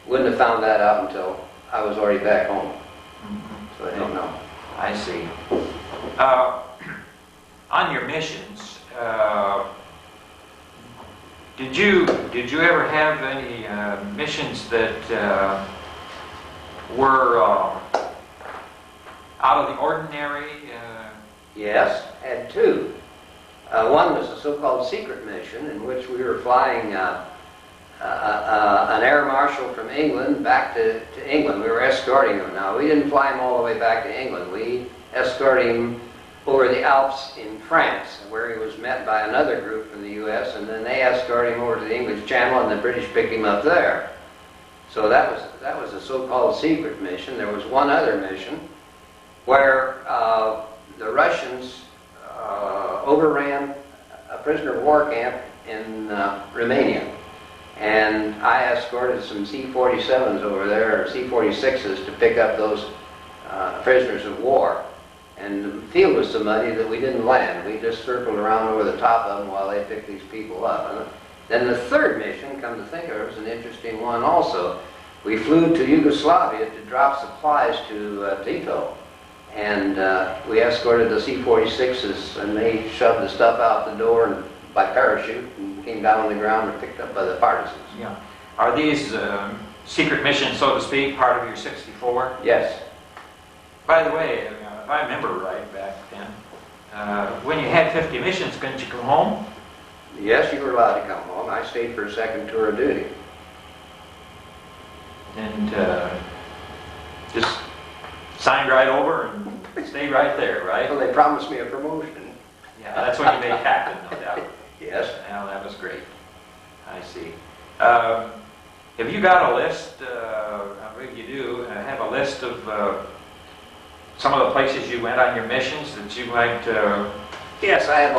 Speaker 2: wouldn't have found that out until I was already back home. So I don't know.
Speaker 1: I see. On your missions, did you ever have any missions that were out of the ordinary?
Speaker 2: Yes, had 2. One was a so-called secret mission in which we were flying an air marshal from England back to England. We were escorting him. Now, we didn't fly him all the way back to England. We escorted him over the Alps in France, where he was met by another group from the U.S., and then they escorted him over to the English Channel, and the British picked him up there. So that was a so-called secret mission. There was one other mission where the Russians overran a prisoner of war camp in Romania. And I escorted some C-47s over there, or C-46s, to pick up those prisoners of war. And the field was so muddy that we didn't land. We just circled around over the top of them while they picked these people up. And then the third mission, come to think of it, was an interesting one also. We flew to Yugoslavia to drop supplies to Tito. And we escorted the C-46s, and they shoved the stuff out the door and by parachute and came down on the ground and picked up by the partisans.
Speaker 1: Yeah. Are these secret missions, so to speak, part of your 64?
Speaker 2: Yes.
Speaker 1: By the way, if I remember right back then, when you had 50 missions, couldn't you come home?
Speaker 2: Yes, you were allowed to come home. I stayed for a second tour of duty.
Speaker 1: And just signed right over and stayed right there, right?
Speaker 2: Well, they promised me a promotion.
Speaker 1: Yeah, that's when you made captain, no doubt.
Speaker 2: Yes.
Speaker 1: Well, that was great. I see. Have you got a list, I believe you do, have a list of some of the places you went on your missions that you might...
Speaker 2: Yes, I have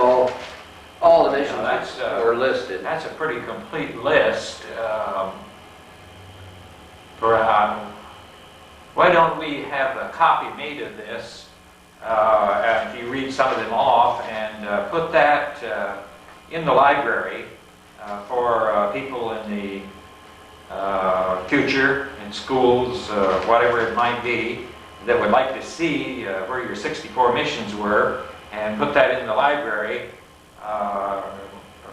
Speaker 2: all the missions
Speaker 1: that
Speaker 2: were listed.
Speaker 1: That's a pretty complete list. Why don't we have a copy made of this, if you read some of them off, and put that in the library for people in the future, in schools, whatever it might be, that would like to see where your 64 missions were, and put that in the library. Of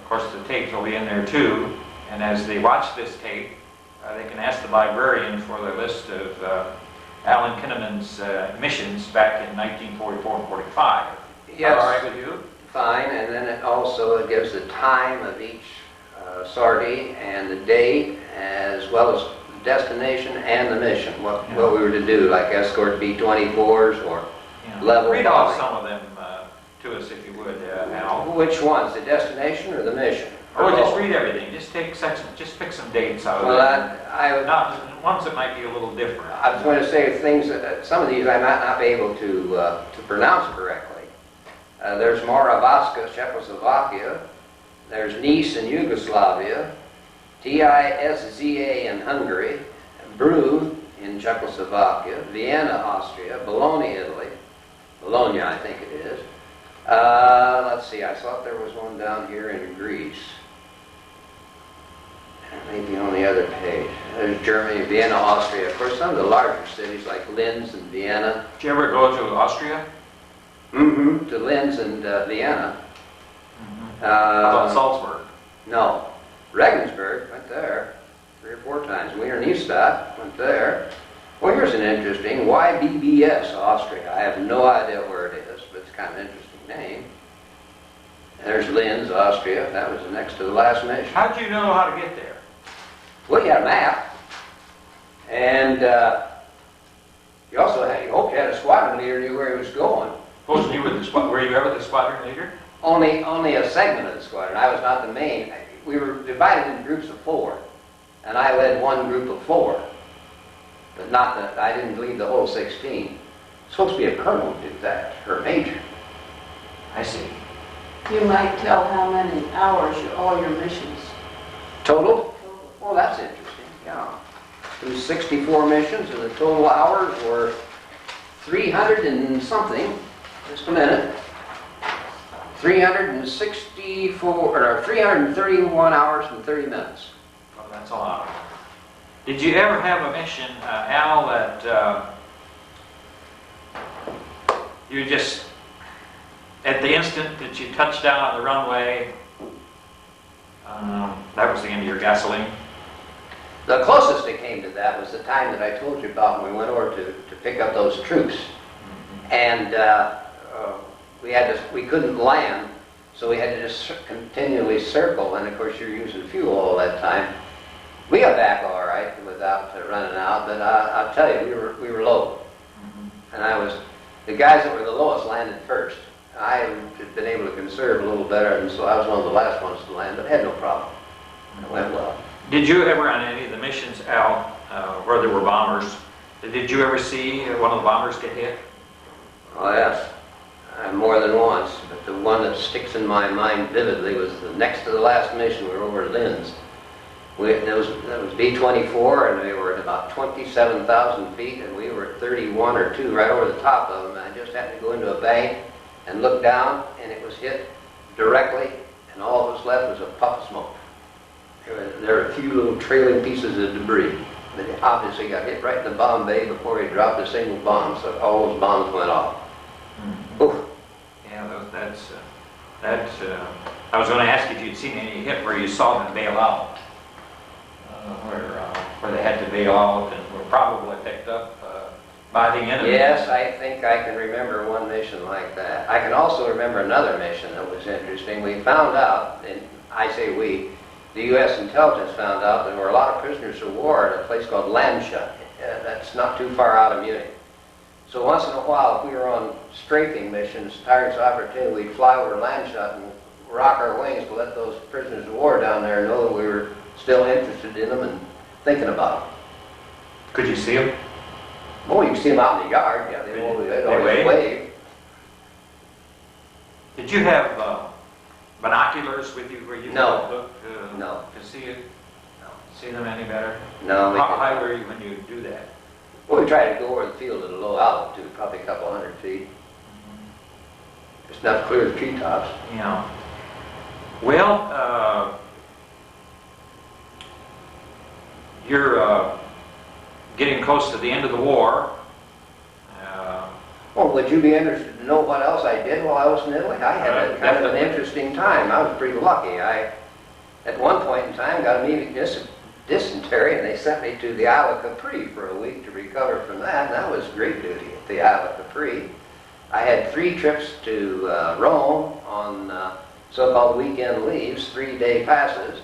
Speaker 1: course, the tapes will be in there too, and as they watch this tape, they can ask the librarian for the list of Alan Kinnaman's missions back in 1944 and 45.
Speaker 2: Yes.
Speaker 1: All right with you?
Speaker 2: Fine, and then it gives the time of each sortie and the date, as well as the destination and the mission, what we were to do, like escort B-24s or level
Speaker 1: Read off
Speaker 2: bombing.
Speaker 1: some of them to us if you would, Al.
Speaker 2: Which ones, the destination or the mission?
Speaker 1: Oh, just read everything. Just take sections. Just pick some dates out of
Speaker 2: Well,
Speaker 1: it. Not ones that might be a little different.
Speaker 2: I was going to say things that some of these I might not be able to pronounce correctly. There's Moravska, Czechoslovakia. There's Nice in Yugoslavia. Tizza in Hungary. Bru in Czechoslovakia. Vienna, Austria. Bologna, Italy. Bologna, I think it is. Let's see, I thought there was one down here in Greece. Maybe on the other page. There's Germany, Vienna, Austria. Of course, some of the larger cities like Linz and Vienna.
Speaker 1: Did you ever go to Austria?
Speaker 2: Mm-hmm. To Linz and Vienna.
Speaker 1: Mm-hmm. How about Salzburg?
Speaker 2: No. Regensburg, went there 3 or 4 times. Wiener Neustadt, went there. Well, here's an interesting, YBBS, Austria. I have no idea where it is, but it's kind of an interesting name. There's Linz, Austria. That was next to the last mission.
Speaker 1: How did you know how to get there?
Speaker 2: Well, you had a map, and you also had, you had a squadron leader knew where he was going.
Speaker 1: Supposing you were the were you ever the squadron leader?
Speaker 2: Only a segment of the squadron. I was not the main. We were divided in groups of 4, and I led one group of 4, but not that I didn't lead the whole 16. It's supposed to be a colonel who did that, or a major.
Speaker 1: I see.
Speaker 3: You might tell how many hours all your missions.
Speaker 2: Total? Well, that's interesting, yeah. It was 64 missions, and the total hours were 300 and something. Just a minute. 364, or 331 hours and 30 minutes.
Speaker 1: Well, that's a lot. Did you ever have a mission, Al, that you just, at the instant that you touched down on the runway, that was the end of your gasoline?
Speaker 2: The closest it came to that was the time that I told you about when we went over to pick up those troops. And we couldn't land, so we had to just continually circle, and of course you're using fuel all that time. We got back all right without running out, but I'll tell you, we were low. And the guys that were the lowest landed first. I had been able to conserve a little better, and so I was one of the last ones to land, but had no problem. It went well.
Speaker 1: Did you ever, on any of the missions out where there were bombers, did you ever see one of the bombers get hit?
Speaker 2: Oh, yes. More than once, but the one that sticks in my mind vividly was the next to the last mission. We were over at Lynn's. That was B-24, and we were at about 27,000 feet, and we were 31 or 2 right over the top of them. I just happened to go into a bank and look down, and it was hit directly, and all that was left was a puff of smoke. There were a few little trailing pieces of debris. But he obviously got hit right in the bomb bay before he dropped a single bomb, so all those bombs went off. Oof.
Speaker 1: Yeah, I was going to ask if you'd seen any hit where you saw them bail out, where they had to bail out and were probably picked up by the enemy.
Speaker 2: Yes, I think I can remember one mission like that. I can also remember another mission that was interesting. We found out, and I say we, the U.S. intelligence found out there were a lot of prisoners of war at a place called Landshut. That's not too far out of Munich. So once in a while, if we were on strafing missions, Pirates of Opportunity, we'd fly over Landshut and rock our wings to let those prisoners of war down there know that we were still interested in them and thinking about them.
Speaker 1: Could you see them?
Speaker 2: Oh, you can see them out in the yard. Yeah, they'd always wave.
Speaker 1: Did you have binoculars with you where you
Speaker 2: No.
Speaker 1: could look
Speaker 2: No.
Speaker 1: to see it? See them any better?
Speaker 2: No.
Speaker 1: How high were you when you do that?
Speaker 2: Well, we tried to go over the field at a low altitude, probably a couple hundred feet. It's not clear the treetops.
Speaker 1: Yeah. Well, you're getting close to the end of the war.
Speaker 2: Well, would you be interested to know what else I did while I was in Italy? I had a kind of an interesting time. I was pretty lucky. At one point in time, got immediate dysentery, and they sent me to the Isle of Capri for a week to recover from that, and that was great duty at the Isle of Capri. I had 3 trips to Rome on so-called weekend leaves, 3-day passes,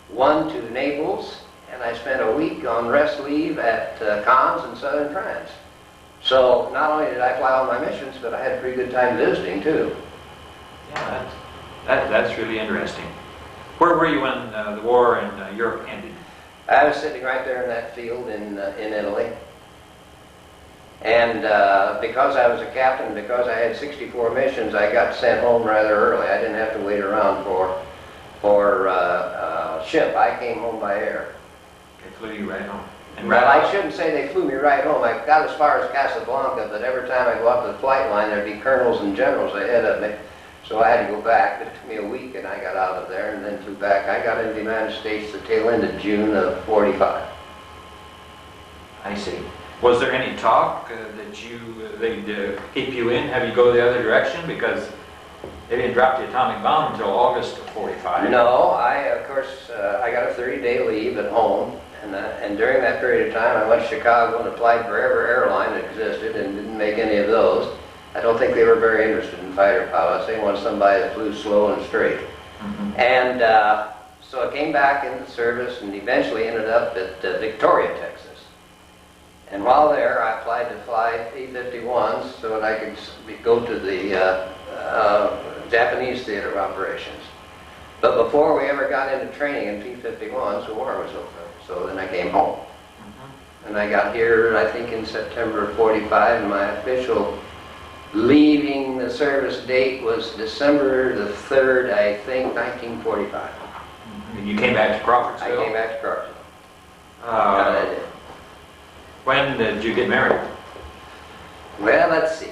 Speaker 2: 1 to Naples, and I spent a week on rest leave at Cannes in southern France. So not only did I fly all my missions, but I had a pretty good time visiting too.
Speaker 1: Yeah, that's really interesting. Where were you when the war in Europe ended?
Speaker 2: I was sitting right there in that field in Italy. And because I was a captain, because I had 64 missions, I got sent home rather early. I didn't have to wait around for ship. I came home by air.
Speaker 1: They flew you right home. And
Speaker 2: Well, I shouldn't say they flew me right home. I got as far as Casablanca, but every time I go up to the flight line, there'd be colonels and generals ahead of me. So I had to go back. It took me a week, and I got out of there and then flew back. I got into the United States the tail end of June of '45.
Speaker 1: I see. Was there any talk that they'd keep you in, have you go the other direction? Because they didn't drop the atomic bomb until August of '45.
Speaker 2: No, of course, I got a 30-day leave at home. And during that period of time, I went to Chicago and applied for every airline that existed and didn't make any of those. I don't think they were very interested in fighter pilots. They wanted somebody that flew slow and straight. And so I came back into the service and eventually ended up at Victoria, Texas. And while there, I applied to fly P-51s so that I could go to the Japanese theater operations. But before we ever got into training in P-51s, the war was over. So then I came home. And I got here, I think, in September of '45, and my official leaving the service date was December the 3rd, I think, 1945.
Speaker 1: And you came back to Crawfordsville?
Speaker 2: I came back to Crawfordsville.
Speaker 1: I did. When did you get married?
Speaker 2: Well, let's see.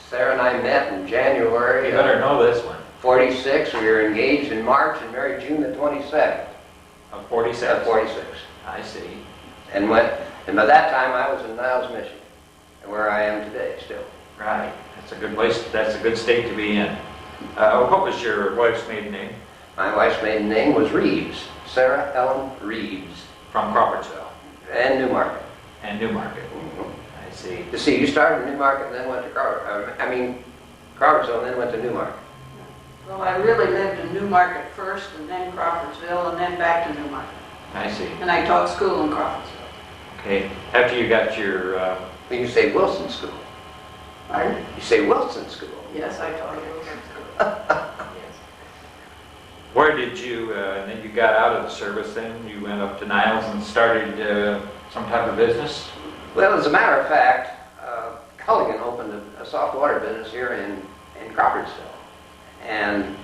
Speaker 2: Sarah and I met in January.
Speaker 1: You better know this one.
Speaker 2: '46. We were engaged in March and married June the 22nd.
Speaker 1: Of '46?
Speaker 2: Of '46.
Speaker 1: I see.
Speaker 2: And by that time I was in Niles, Michigan, and where I am today still.
Speaker 1: Right. That's a good place. That's a good state to be in. What was your wife's maiden name?
Speaker 2: My wife's maiden name was Reeves, Sarah Ellen Reeves.
Speaker 1: From Crawfordsville?
Speaker 2: And Newmarket.
Speaker 1: And Newmarket. I see.
Speaker 2: You see, you started in Newmarket and then went to Crawfordsville and then went to Newmarket.
Speaker 3: Well, I really lived in Newmarket first, and then Crawfordsville, and then back to Newmarket.
Speaker 1: I see.
Speaker 3: And I taught school in Crawfordsville.
Speaker 1: Okay. After you got your,
Speaker 2: When you say Wilson School,
Speaker 3: Pardon?
Speaker 2: you say Wilson School.
Speaker 3: Yes, I taught Wilson School.
Speaker 1: where did you, and then you got out of the service then? You went up to Niles and started some type of business?
Speaker 2: Well, as a matter of fact, Culligan opened a soft water business here in Crawfordsville. And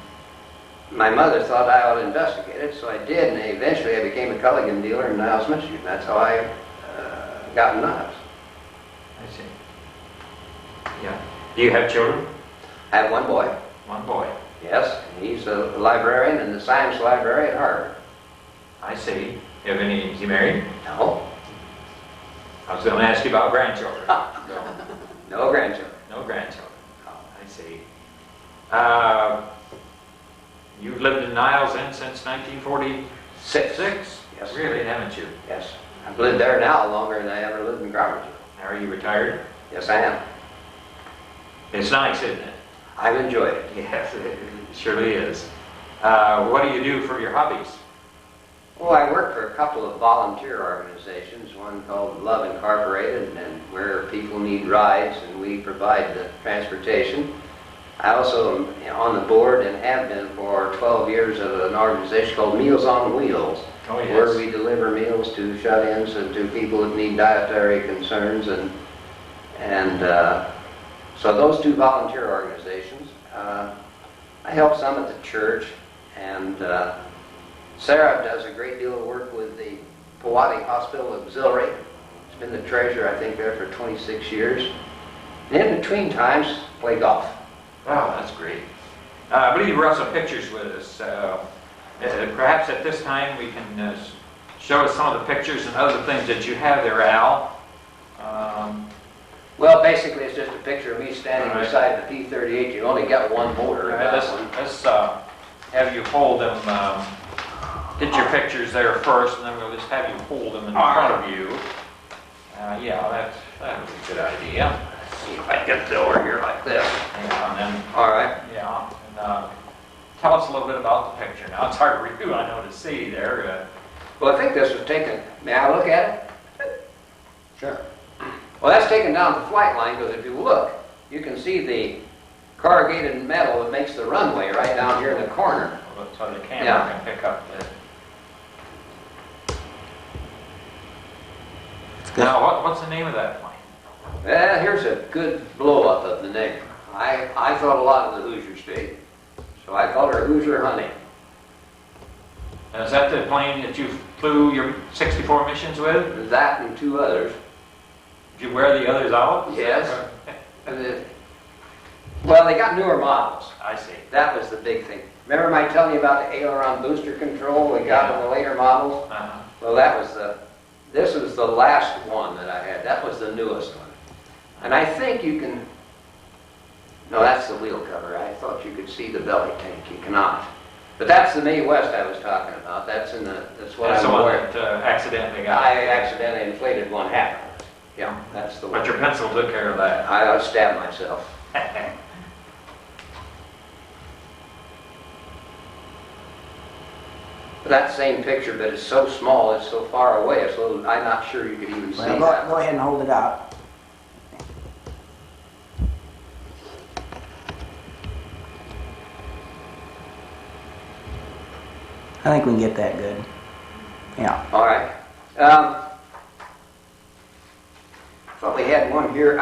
Speaker 2: my mother thought I ought to investigate it, so I did, and eventually I became a Culligan dealer in Niles, Michigan. That's how I got in Niles.
Speaker 1: I see. Yeah. Do you have children?
Speaker 2: I have one boy,
Speaker 1: One boy.
Speaker 2: yes, and he's a librarian in the science library at Harvard.
Speaker 1: I see. You have any, is he married?
Speaker 2: No,
Speaker 1: I was going to ask you about grandchildren.
Speaker 2: no grandchildren.
Speaker 1: No grandchildren. I see. You've lived in Niles then since 1946?
Speaker 2: Yes.
Speaker 1: Really, haven't you?
Speaker 2: Yes, I've lived there now longer than I ever lived in Crawfordsville.
Speaker 1: Are you retired?
Speaker 2: Yes, I am.
Speaker 1: It's nice, isn't it?
Speaker 2: I've enjoyed it.
Speaker 1: Yes, it surely is. What do you do for your hobbies?
Speaker 2: Well, I work for a couple of volunteer organizations, one called Love Incorporated, and where people need rides and we provide the transportation. I also am on the board and have been for 12 years of an organization called Meals on Wheels,
Speaker 1: Oh, yes.
Speaker 2: where we deliver meals to shut-ins and to people that need dietary concerns. And so those two volunteer organizations. I help some at the church, and Sarah does a great deal of work with the Pewaukee Hospital Auxiliary. She's been the treasurer, I think, there for 26 years. And in between times, play golf.
Speaker 1: Oh, that's great. I believe you brought some pictures with us. Perhaps at this time we can show us some of the pictures and other things that you have there, Al.
Speaker 2: Well, basically, it's just a picture of me standing
Speaker 1: All right.
Speaker 2: beside the P-38. You only got one motor.
Speaker 1: All right, let's have you hold them. Get your pictures there first, and then we'll just have you hold them in front of you. Yeah, that would be a good idea.
Speaker 2: See if I can get it over here like this.
Speaker 1: Yeah, and then,
Speaker 2: All right.
Speaker 1: yeah, and, tell us a little bit about the picture. Now, it's hard for you, I know, to see there.
Speaker 2: Well, I think this was taken. May I look at it?
Speaker 4: Sure.
Speaker 2: Well, that's taken down the flight line, because if you look, you can see the corrugated metal that makes the runway right down here in the corner.
Speaker 1: So the camera
Speaker 2: Yeah.
Speaker 1: can pick up the... Now, what's the name of that plane?
Speaker 2: Well, here's a good blow-up of the name. I thought a lot of the Hoosier State, so I called her Hoosier Honey.
Speaker 1: And is that the plane that you flew your 64 missions with?
Speaker 2: That and two others.
Speaker 1: Did you wear the others out?
Speaker 2: Yes. Well, they got newer models.
Speaker 1: I see.
Speaker 2: That was the big thing. Remember my telling you about the aileron booster control we got in the later models?
Speaker 1: Uh-huh.
Speaker 2: Well, this was the last one that I had. That was the newest one. And I think you can, no, that's the wheel cover. I thought you could see the belly tank. You cannot. But that's the Mae West I was talking about. That's what
Speaker 1: That's the
Speaker 2: I'm
Speaker 1: one
Speaker 2: wearing.
Speaker 1: that accidentally got...
Speaker 2: I accidentally inflated one half of it. Yeah, that's the one.
Speaker 1: But your pencil took care of that.
Speaker 2: I stabbed myself. That same picture, but it's so small, it's so far away, it's a little, I'm not sure you could even see
Speaker 4: Well,
Speaker 2: that.
Speaker 4: go ahead and hold it out. I think we can get that good. Yeah.
Speaker 2: All right. Thought we had one here.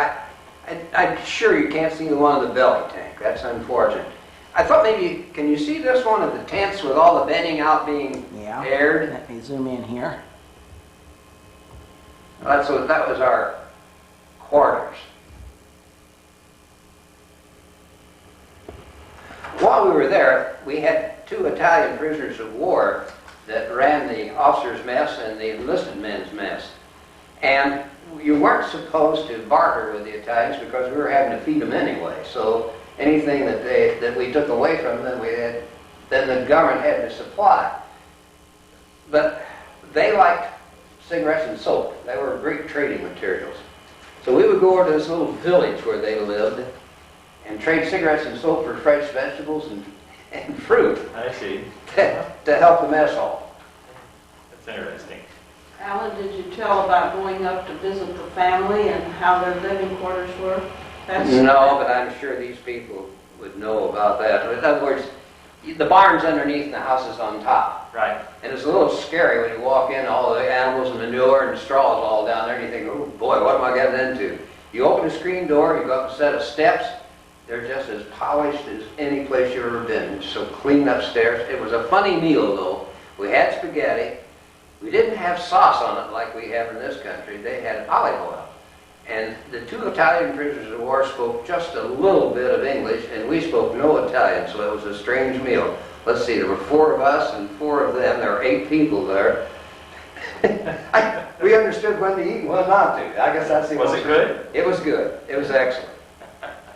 Speaker 2: I'm sure you can't see the one of the belly tank. That's unfortunate. I thought maybe, can you see this one of the tents with all the bending out being
Speaker 4: Yeah.
Speaker 2: aired?
Speaker 4: Let me zoom in here.
Speaker 2: That was our quarters. While we were there, we had two Italian prisoners of war that ran the officers' mess and the enlisted men's mess. And you weren't supposed to barter with the Italians because we were having to feed them anyway. So anything that we took away from them, then the government had to supply. But they liked cigarettes and soap. They were great trading materials. So we would go over to this little village where they lived and trade cigarettes and soap for fresh vegetables and fruit
Speaker 1: I see.
Speaker 2: to help the mess hall.
Speaker 1: That's interesting.
Speaker 3: tell about going up to visit the family and how their living quarters were?
Speaker 2: No, but I'm sure these people would know about that. In other words, the barn's underneath and the house is on top.
Speaker 1: Right.
Speaker 2: And it's a little scary when you walk in, all the animals and manure and straw is all down there, and you think, oh boy, what am I getting into? You open the screen door, you go up a set of steps, they're just as polished as any place you've ever been. So clean upstairs. It was a funny meal though. We had spaghetti. We didn't have sauce on it like we have in this country. They had olive oil. And the 2 Italian prisoners of war spoke just a little bit of English, and we spoke no Italian, so it was a strange meal. Let's see, there were 4 of us and 4 of them. There were 8 people there. We understood when to eat and when not to. I guess that's the
Speaker 1: Was it good?
Speaker 2: It was good. It was excellent.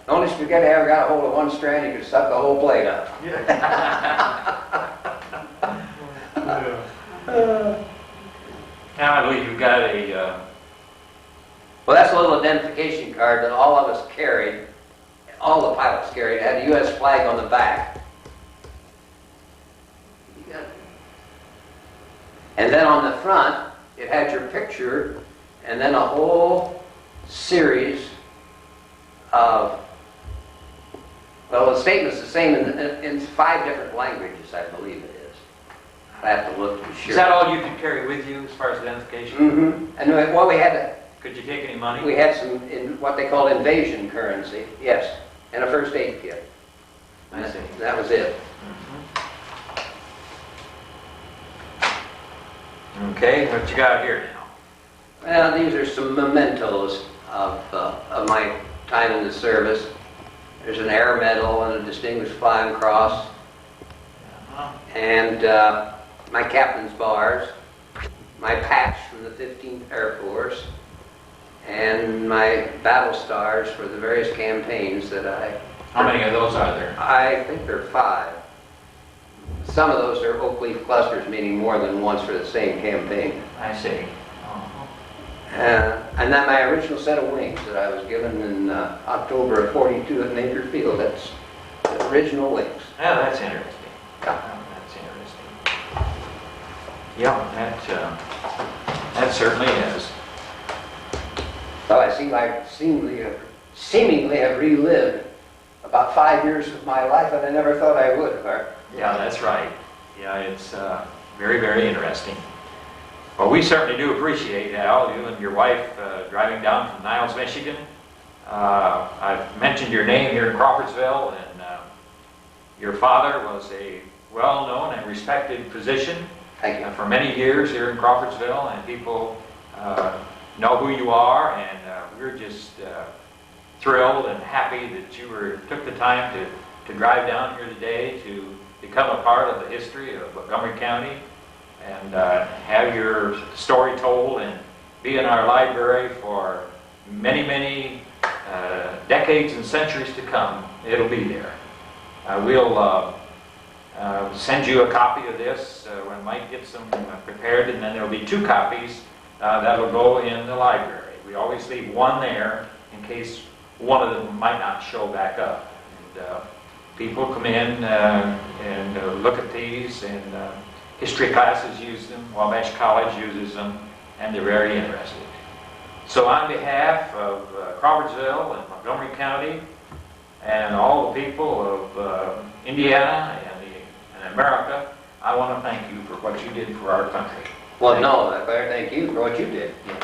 Speaker 2: The only spaghetti I ever got a hold of one strand, you could suck the whole plate up.
Speaker 1: Now I believe you've got a,
Speaker 2: Well, that's a little identification card that all of us carried. All the pilots carried. It had a U.S. flag on the back. And then on the front, it had your picture, and then a whole series of, well, the statement's the same in 5 different languages, I believe it is. I have to look to be sure.
Speaker 1: is that all you could carry with you as far as identification?
Speaker 2: Mm-hmm. And well, we had
Speaker 1: Could you take any money?
Speaker 2: we had some in what they call invasion currency, yes, and a first aid kit.
Speaker 1: I see.
Speaker 2: That was it.
Speaker 1: Okay, what you got here now?
Speaker 2: Well, these are some mementos of my time in the service. There's an air medal and a Distinguished Flying Cross, and my captain's bars, my patch from the 15th Air Force, and my battle stars for the various campaigns that
Speaker 1: How many of those are there?
Speaker 2: I think there are 5. Some of those are oak leaf clusters, meaning more than once for the same campaign.
Speaker 1: I see.
Speaker 2: And then my original set of wings that I was given in October of '42 at Major Field. That's the original wings.
Speaker 1: Yeah, that's interesting.
Speaker 2: Yeah.
Speaker 1: That's interesting. Yeah, that certainly is.
Speaker 2: So I see I seemingly have relived about 5 years of my life that I never thought I would, Art.
Speaker 1: Yeah, that's right. Yeah, it's very, very interesting. Well, we certainly do appreciate, Al, you and your wife driving down from Niles, Michigan. I've mentioned your name here in Crawfordsville, and your father was a well-known and respected physician
Speaker 2: Thank you.
Speaker 1: for many years here in Crawfordsville, and people know who you are, and we're just thrilled and happy that you took the time to drive down here today to become a part of the history of Montgomery County and have your story told and be in our library for many, many decades and centuries to come. It'll be there. We'll send you a copy of this when Mike gets them prepared, and then there'll be 2 copies that'll go in the library. We always leave one there in case one of them might not show back up. And, people come in and look at these, and history classes use them, Wabash College uses them, and they're very interested. So on behalf of Crawfordsville and Montgomery County and all the people of Indiana and America, I want to thank you for what you did for our country.
Speaker 2: Well, no, I better thank you for what you did.
Speaker 1: Yeah.